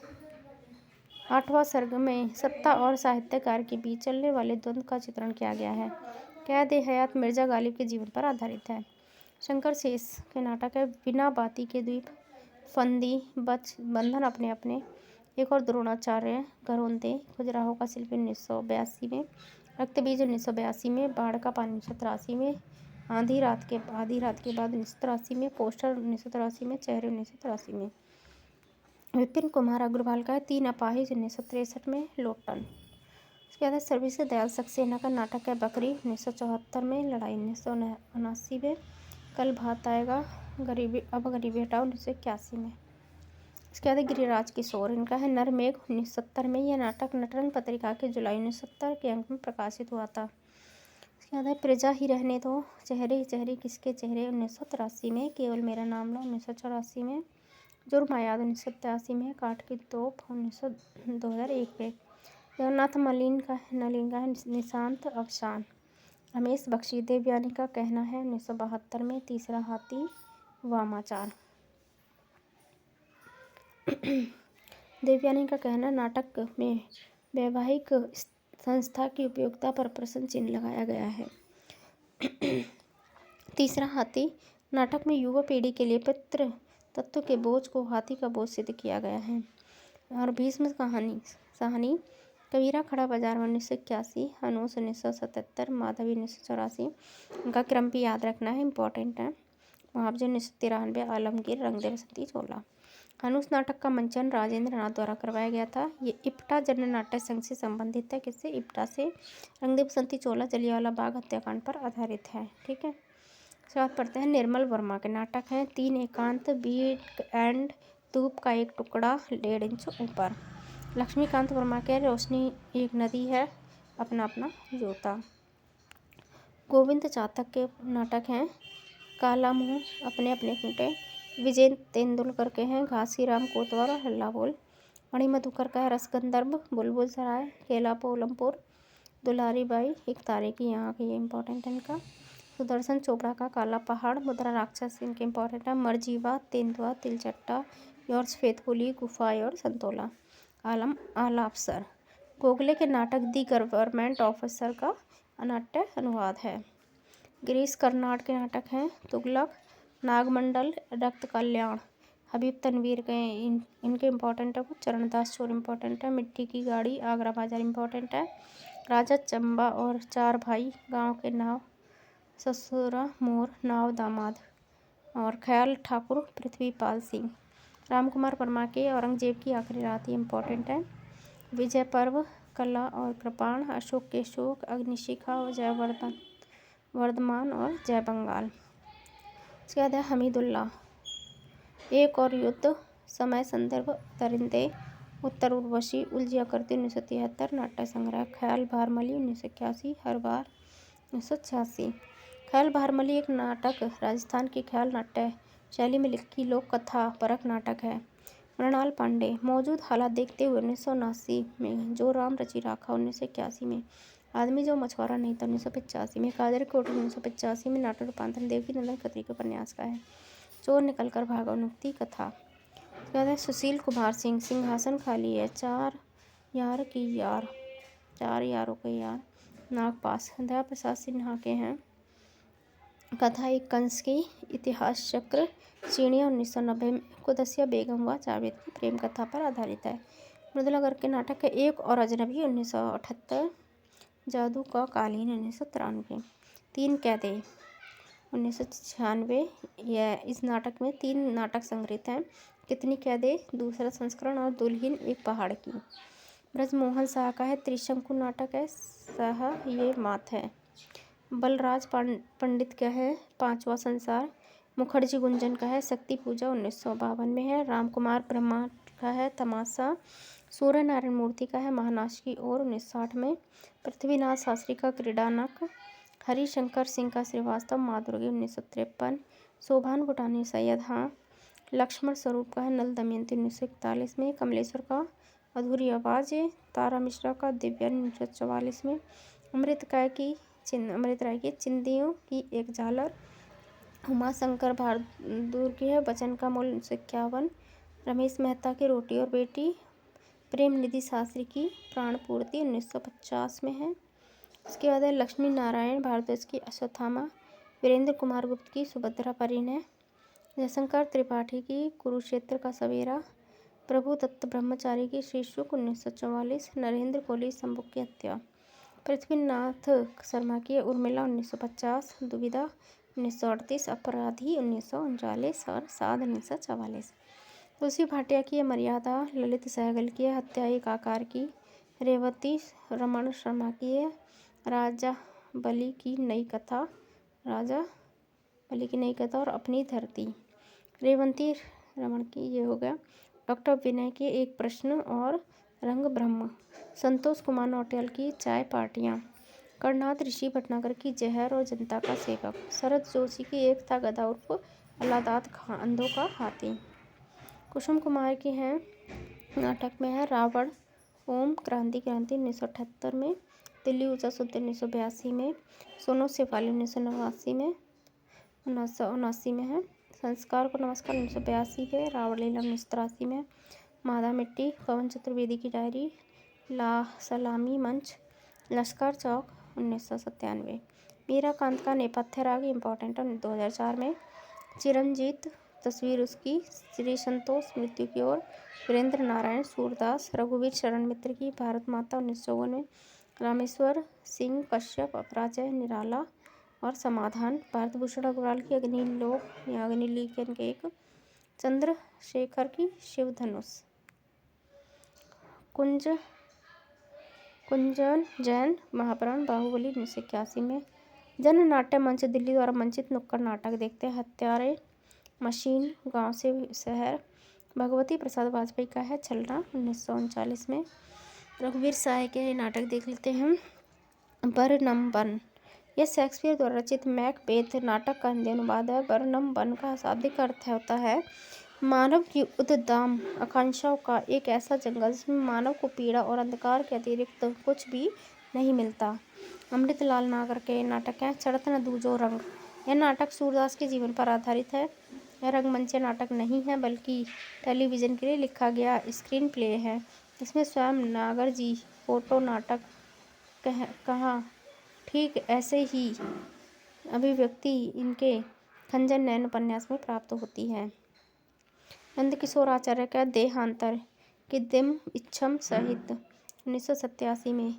आठवां सर्ग में सत्ता और साहित्यकार के बीच चलने वाले द्वंद्व का चित्रण किया गया है। कैद हयात मिर्जा गालिब के जीवन पर आधारित है। शंकर शेष के नाटक है बिना बाती के द्वीप, फंदी, बंधन अपने अपने, एक और द्रोणाचार्य, घरौंदे, खजुराहो का शिल्पी 1982 में, रक्तबीज 1982 में, बाढ़ का पानी 1983 में, आधी रात के बाद 1983 में, पोस्टर 1983 में, चेहरे 1983 में। विपिन कुमार अग्रवाल का है तीन अपाहिज 1963 में, लोटन। इसके बाद सर्विस दयाल सक्सेना का नाटक है बकरी 1974 में, लड़ाई 1979 में, कल भात आएगा, गरीबी हटाओ 1981 में। इसके बाद गिरिराज किशोर, इनका है नरमेघ 1970 में। यह नाटक नटरंग पत्रिका के जुलाई 1970 के अंक में प्रकाशित हुआ था। इसके बाद प्रजा ही रहने दो, चेहरे चेहरे किसके चेहरे 1983 में, केवल मेरा नाम लो 1984 में, जुर्म आयाद 1987 में, काठ की तोप 2001 में। जगन्नाथ नलीन का है निशांत अवसान। रमेश बख्शी, देवयानी का कहना है 1972 में, तीसरा हाथी, वामाचार। देवयानी का कहना, नाटक में वैवाहिक संस्था की उपयोगिता पर प्रश्न चिन्ह लगाया गया है। तीसरा हाथी, नाटक में युवा पीढ़ी के लिए पितृ तत्व के बोझ को हाथी का बोझ सिद्ध किया गया है। और भीष्म कहानी कबीरा खड़ा बाजार 1981, हनूस 1977, माधवी 1984। उनका क्रम भी याद रखना है, इम्पोर्टेंट है। मुआवजे 1993, आलमगीर, रंग दे बसंती चोला। हनूस नाटक का मंचन राजेंद्र नाथ द्वारा करवाया गया था। ये इप्टा जन नाट्य संघ से संबंधित है। किससे? इप्टा से। रंग दे बसंती चोला जलियांवाला बाग हत्याकांड पर आधारित है। ठीक है। स्वाद पढ़ते हैं। निर्मल वर्मा के नाटक हैं तीन एकांत, बीट एंड धूप का एक टुकड़ा, 1.5 इंच ऊपर। लक्ष्मीकांत वर्मा के रोशनी एक नदी है, अपना अपना जूता। गोविंद चातक के नाटक हैं काला मुंह, अपने अपने खूंटे। विजय तेंदुलकर के हैं घासीराम कोतवाल और हल्ला बोल। मणि मधुकर का है रसगंधर्व, बुलबुल सराय, केला पोलमपुर, दुलारी बाई, एक तारे की यहाँ की, ये इंपॉर्टेंट है इनका। सुदर्शन चोपड़ा का काला पहाड़, मुद्रा राक्षस, इनके इंपॉर्टेंट है। मरजीवा, तेंदुआ, तिलचट्टा, योर्स फेथफुली, गुफाएं और संतोला। आला अफसर, गोखले के नाटक दी गवर्नमेंट ऑफिसर का नाट्य अनुवाद है। गिरीश कर्नाड के नाटक हैं तुगलक, नागमंडल, रक्त कल्याण। हबीब तनवीर के इनके इम्पोर्टेंट है। चरणदास चोर इम्पोर्टेंट है। मिट्टी की गाड़ी, आगरा बाजार इम्पोर्टेंट है। राजा चंबा और चार भाई, गांव के नाव, ससुरा मोर, नाव दामाद। और ख्याल ठाकुर, पृथ्वीपाल सिंह। रामकुमार वर्मा के औरंगजेब की आखिरी रात, ये इम्पोर्टेंट है। विजय पर्व, कला और कृपाण, अशोक के शोक, अग्निशिखा, जय वर्धमान और जय बंगाल। इसके बाद है हमीदुल्ला, एक और युद्ध, समय संदर्भ दरिंदे, उत्तर उर्वशी, उलझिया करती 1973 नाट्य संग्रह। ख्याल भारमली 1981, हर बार 1986। ख्याल भारमली एक नाटक राजस्थान की ख्याल नाट्य शैली में लिखी लोक कथा परक नाटक है। मृणाल पांडे, मौजूद हालात देखते हुए 1979 में, जो राम रचि राखा 1981 में, आदमी जो मछुआरा नहीं था 1985 में, काजर कोठी 1985 में। नाटक रूपांतरण देवकी नंदन खत्री के उपन्यास का है। चोर निकल कर भागा, उन्मुक्ति कथा। कहते हैं सुशील कुमार सिंह, सिंहासन खाली है, चार यारों के यार, नागपास। दया प्रसाद सिन्हा के हैं कथा एक कंस की, इतिहास चक्र, चीनिया 1990 में। कुदसिया बेगम व जावेद की प्रेम कथा पर आधारित है। मृदुला गर्ग के नाटक है एक और अजनबी 1978, जादू का कालीन 1993। तीन कैदे, 1996। यह इस नाटक में 3 नाटक संग्रहित हैं, कितनी कैदे, दूसरा संस्करण और दुल्हन एक पहाड़ की। ब्रजमोहन शाह का है त्रिशंकु नाटक है, सह ये मात है। बलराज पंडित का है पांचवा संसार। मुखर्जी गुंजन का है शक्ति पूजा 1952 में है। रामकुमार ब्रह्मा का है तमाशा। सूर्य नारायण मूर्ति का है महानाश की ओर 1960 में। पृथ्वीनाथ शास्त्री का क्रीडानक। हरिशंकर सिंह का श्रीवास्तव माँ दुर्गे 1953। शोभान भूटानी सैयद हाँ। लक्ष्मण स्वरूप का है नल दमयंती 1941 में। कमलेश्वर का अधूरी आवाज़। तारा मिश्रा का दिव्यन 1944 में। अमृत राय की चिंदियों की एक झालर। उमाशंकर बहादुर की है वचन का मूल 1951। रमेश मेहता की रोटी और बेटी। प्रेम निधि शास्त्री की प्राणपूर्ति 1950 में है। उसके बाद है लक्ष्मी नारायण भारद्वाज की अश्वत्थामा। वीरेंद्र कुमार गुप्त की सुभद्रा परिणय। जयशंकर त्रिपाठी की कुरुक्षेत्र का सवेरा। प्रभु दत्त ब्रह्मचारी की श्री शुक 1944। नरेंद्र कोहली संभुक की हत्या। पृथ्वीनाथ शर्मा की उर्मिला 1950। दुविधा 1938। अपराधी 1939 और साध 1944। तुलसी भाटिया की है मर्यादा। ललित सहगल की है हत्या एक आकार की। रेवती रमण शर्मा की है राजा बलि की नई कथा। और अपनी धरती। रेवंती रमण की ये हो गया। डॉक्टर विनय की एक प्रश्न और रंग ब्रह्म। संतोष कुमार नौटियाल की चाय पार्टियाँ। करनाथ ऋषि भटनागर की जहर और जनता का सेवक। शरद जोशी की एक था गधा उर्फ अल्लादाद खां अंधों का हाथी। कुसुम कुमार की है नाटक में है रावण ओम। क्रांति 1978 में। दिल्ली ऊंचा सुद्ध 1982 में। सोनो शेफाली 1989 में 1979 में है। संस्कार को नमस्कार 1982 के। रावण लीला 1983 में। मादा मिट्टी। पवन चतुर्वेदी की डायरी। ला सलामी मंच। लश्कर चौक 1997। मीराकांत का नेपथ्य राग इम्पोर्टेंट 2004 में। चिरंजीत तस्वीर उसकी। श्री संतोष मृत्यु की ओर। वीरेंद्र नारायण सूरदास। रघुवीर शरण मित्र की भारत माता 1954 में। रामेश्वर सिंह कश्यप अपराजय निराला और समाधान। भारतभूषण अग्रवाल की अग्निलीन के एक। चंद्रशेखर की शिव धनुष। कुंजन जैन महाप्राण बाहुबली 1981 में। जन नाट्य मंच दिल्ली द्वारा मंचित नुक्कड़ नाटक देखते हैं हत्यारे मशीन गांव से शहर। भगवती प्रसाद वाजपेयी का है छलना 1939 में। रघुवीर साय के नाटक देख लेते हैं। बरनम बन। यह शेक्सपियर द्वारा रचित मैकबेथ नाटक का हिंदी अनुवाद है। बरनम बन का शाब्दिक अर्थ होता है मानव की उद्दाम आकांक्षाओं का एक ऐसा जंगल जिसमें मानव को पीड़ा और अंधकार के अतिरिक्त कुछ भी नहीं मिलता। अमृतलाल नागर के नाटक हैं चढ़त न दूजो रंग। यह नाटक सूरदास के जीवन पर आधारित है। यह रंगमंच नाटक नहीं है बल्कि टेलीविज़न के लिए लिखा गया स्क्रीन प्ले है। इसमें स्वयं नागर जी फोटो नाटक कहा ठीक ऐसे ही अभिव्यक्ति इनके खंजन नयन उपन्यास में प्राप्त होती है। नंदकिशोर आचार्य का देहांतर किद्दिम इच्छम सहित 1987 में।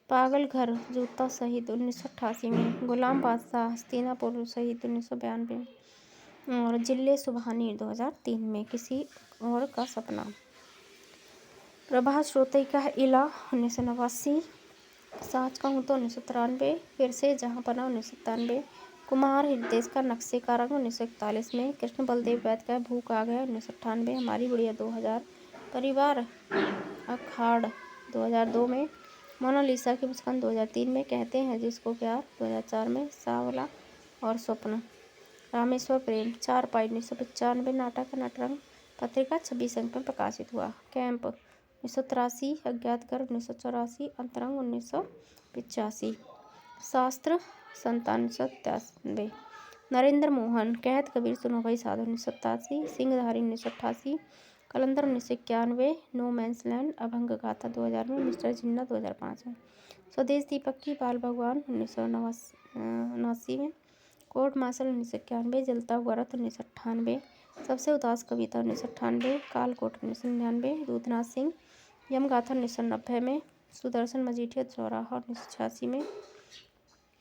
पागल घर जूता सहित 1988 में। गुलाम बादशाह हस्तिनापुर सहित 1992 में। और जिले सुबहानी 2003 में। किसी और का सपना। प्रभास श्रोते का इला 1989। साच का हूँ तो 1993। फिर से जहाँ पना 1997। कुमार हृदय का नक्शे का रंग 1941 में। कृष्ण बलदेव वैद्य का भूख आ गया 1998। हमारी बुढ़िया 2000। परिवार अखाड़ 2002 में। मोनालिसा की मुस्कान 2003 में। कहते हैं जिसको प्यार 2004 में। सावला और स्वप्न। रामेश्वर प्रेम 4 पाई 1995 नाटक नटरंग पत्रिका 26 अंक में प्रकाशित हुआ। कैंप 1983। अज्ञात घर 1984। अंतरंग 1985। शास्त्र 1997। नरेंद्र मोहन कहत कबीर सुनो भाई साधु 1987। सिंहधारी 1988। कलंदर 1991। नो मैंस लैंड अभंग गाथा 2000 में। मिस्टर जिन्ना 2005 में। स्वदेश दीपक की बाल भगवान 1989 में। Court martial 1991। जलता हुआ रथ 1998। सबसे उदास कविता 1998। कालकोट 1999। दूधनाथ सिंह यमगाथा 1990 में। सुदर्शन मजीठिया चौराहा 1986 में।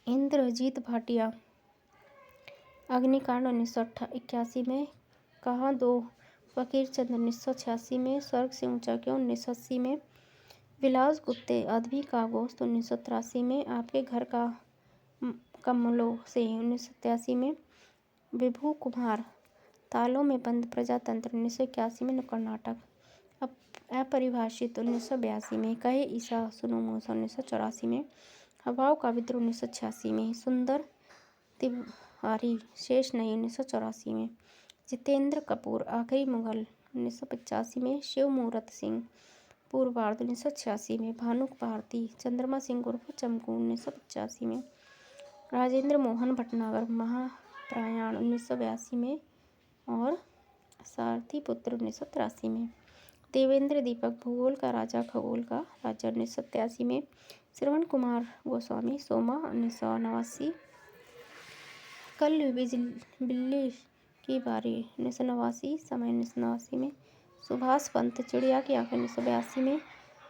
इंद्रजीत भाटिया अग्निकांड 1981 में, कहाँ दो फकीर चंद 1986 में, स्वर्ग से ऊंचा क्यों 1980 में, विलास गुप्ते अदबी का गोश्त 1983 में, आपके घर का कमलों से 1987 में, विभू कुमार तालों में बंद प्रजातंत्र 1981 में, नुक्कड़ नाटक अपरिभाषित 1982 में, कहे ईसा सुनो मूसा 1984 में, हवाओं का विद्रोह 1986 में, सुंदर तिवारी शेष नहीं 1984 में, जितेंद्र कपूर आखिरी मुगल 1985 में, शिव मूरत सिंह पूर्वार्ध 1986 में, भानु भारती चंद्रमा सिंह उर्फ चमकू 1985 में, राजेंद्र मोहन भटनागर महाप्रयाण 1982 में और सारथी पुत्र 1983 में, देवेंद्र दीपक भूगोल का राजा खगोल का राजा 1987 में, श्रवण कुमार गोस्वामी सोमा 1989, कल बिल्ली की बारी 1989, समय 1989 में, सुभाष पंत चिड़िया की आंखें 1982 में,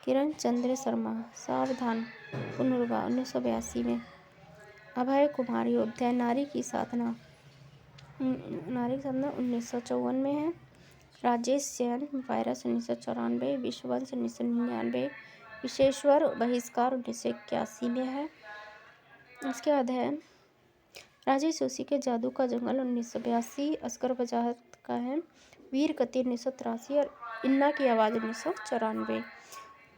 किरण चंद्र शर्मा सावधान पुनर्वा 1982 में, अभय कुमार योध्या नारी की साधना 1954 में है, राजेश जैन वायरस 1994, विश्ववंश 1999, विशेश्वर बहिष्कार 1981 में है। इसके अध्ययन राजेश जोशी के जादू का जंगल 1982, असगर वजाहत का है वीर गति 1983 और इन्ना की आवाज़ 1994,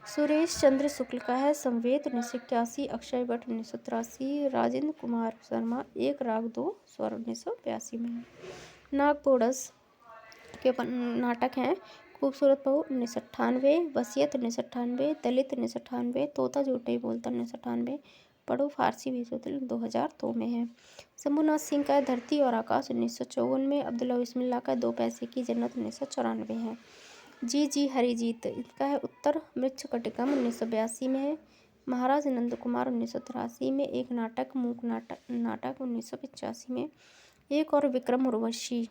सुरेश चंद्र शुक्ल का है संवेद 1981, अक्षय भट्ट 1983, राजेंद्र कुमार शर्मा एक राग दो स्वर 1982 में। नागपोड़स के नाटक हैं खूबसूरत बहू 1998, वसीयत 1998, दलित 1998, तोता झूठ नहीं बोलता 1998, पढ़ो फारसी विश्वविद्यालय 2002 में है। शंभुनाथ सिंह का धरती और आकाश 1954 में, अब्दुल्ला बिस्मिल्लाह का दो पैसे की जन्नत 1994 है। जी हरिजीत इसका है उत्तर मृच्छकटिकम 1982 में है। महाराज नंद कुमार 1983 में, एक नाटक मूक नाटक 1985 में, एक और विक्रम उर्वशी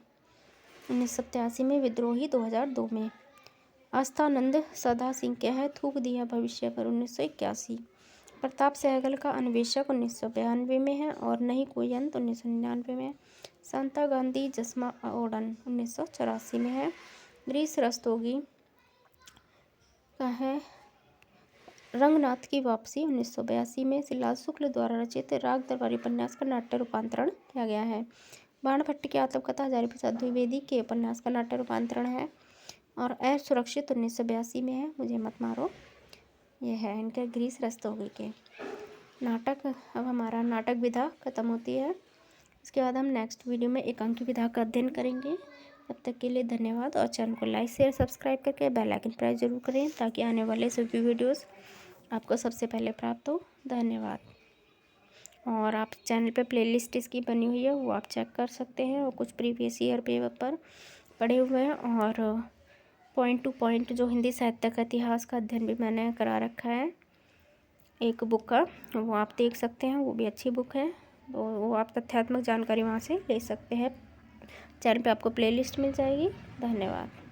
1987 में, विद्रोही 2002 में। आस्थानंद सदा सिंह क्या है थूक दिया भविष्य पर 1981, प्रताप सहगल का अन्वेषक 1992 में है और नहीं कोई अंत 1999 में, शांता गांधी जस्मा ओडन 1984 में है। ग्रीस रस्तोगी का है रंगनाथ की वापसी 1982 में, शिलाल शुक्ल द्वारा रचित राग दरबारी उपन्यास का नाट्य रूपांतरण किया गया है। बाणभट्ट की आत्मकथा हजारी प्रसाद द्विवेदी के उपन्यास का नाट्य रूपांतरण है और असुरक्षित 1982 में है। मुझे मत मारो ये है इनके ग्रीस रस्तोगी के नाटक। अब हमारा नाटक विधा खत्म होती है। इसके बाद हम नेक्स्ट वीडियो में एकांकी विधा का अध्ययन करेंगे। तब तक के लिए धन्यवाद और चैनल को लाइक शेयर सब्सक्राइब करके बेल आइकन प्रेस जरूर करें ताकि आने वाले सभी वीडियोस आपको सबसे पहले प्राप्त हो। धन्यवाद। और आप चैनल पे प्लेलिस्ट इसकी बनी हुई है वो आप चेक कर सकते हैं और कुछ प्रीवियस ईयर पेपर पर पढ़े हुए हैं और पॉइंट टू पॉइंट जो हिंदी साहित्य का इतिहास का अध्ययन भी मैंने करा रखा है एक बुक का, वो आप देख सकते हैं। वो भी अच्छी बुक है, तो वो आप तथ्यात्मक जानकारी वहाँ से ले सकते हैं। चैनल पे आपको प्लेलिस्ट मिल जाएगी। धन्यवाद।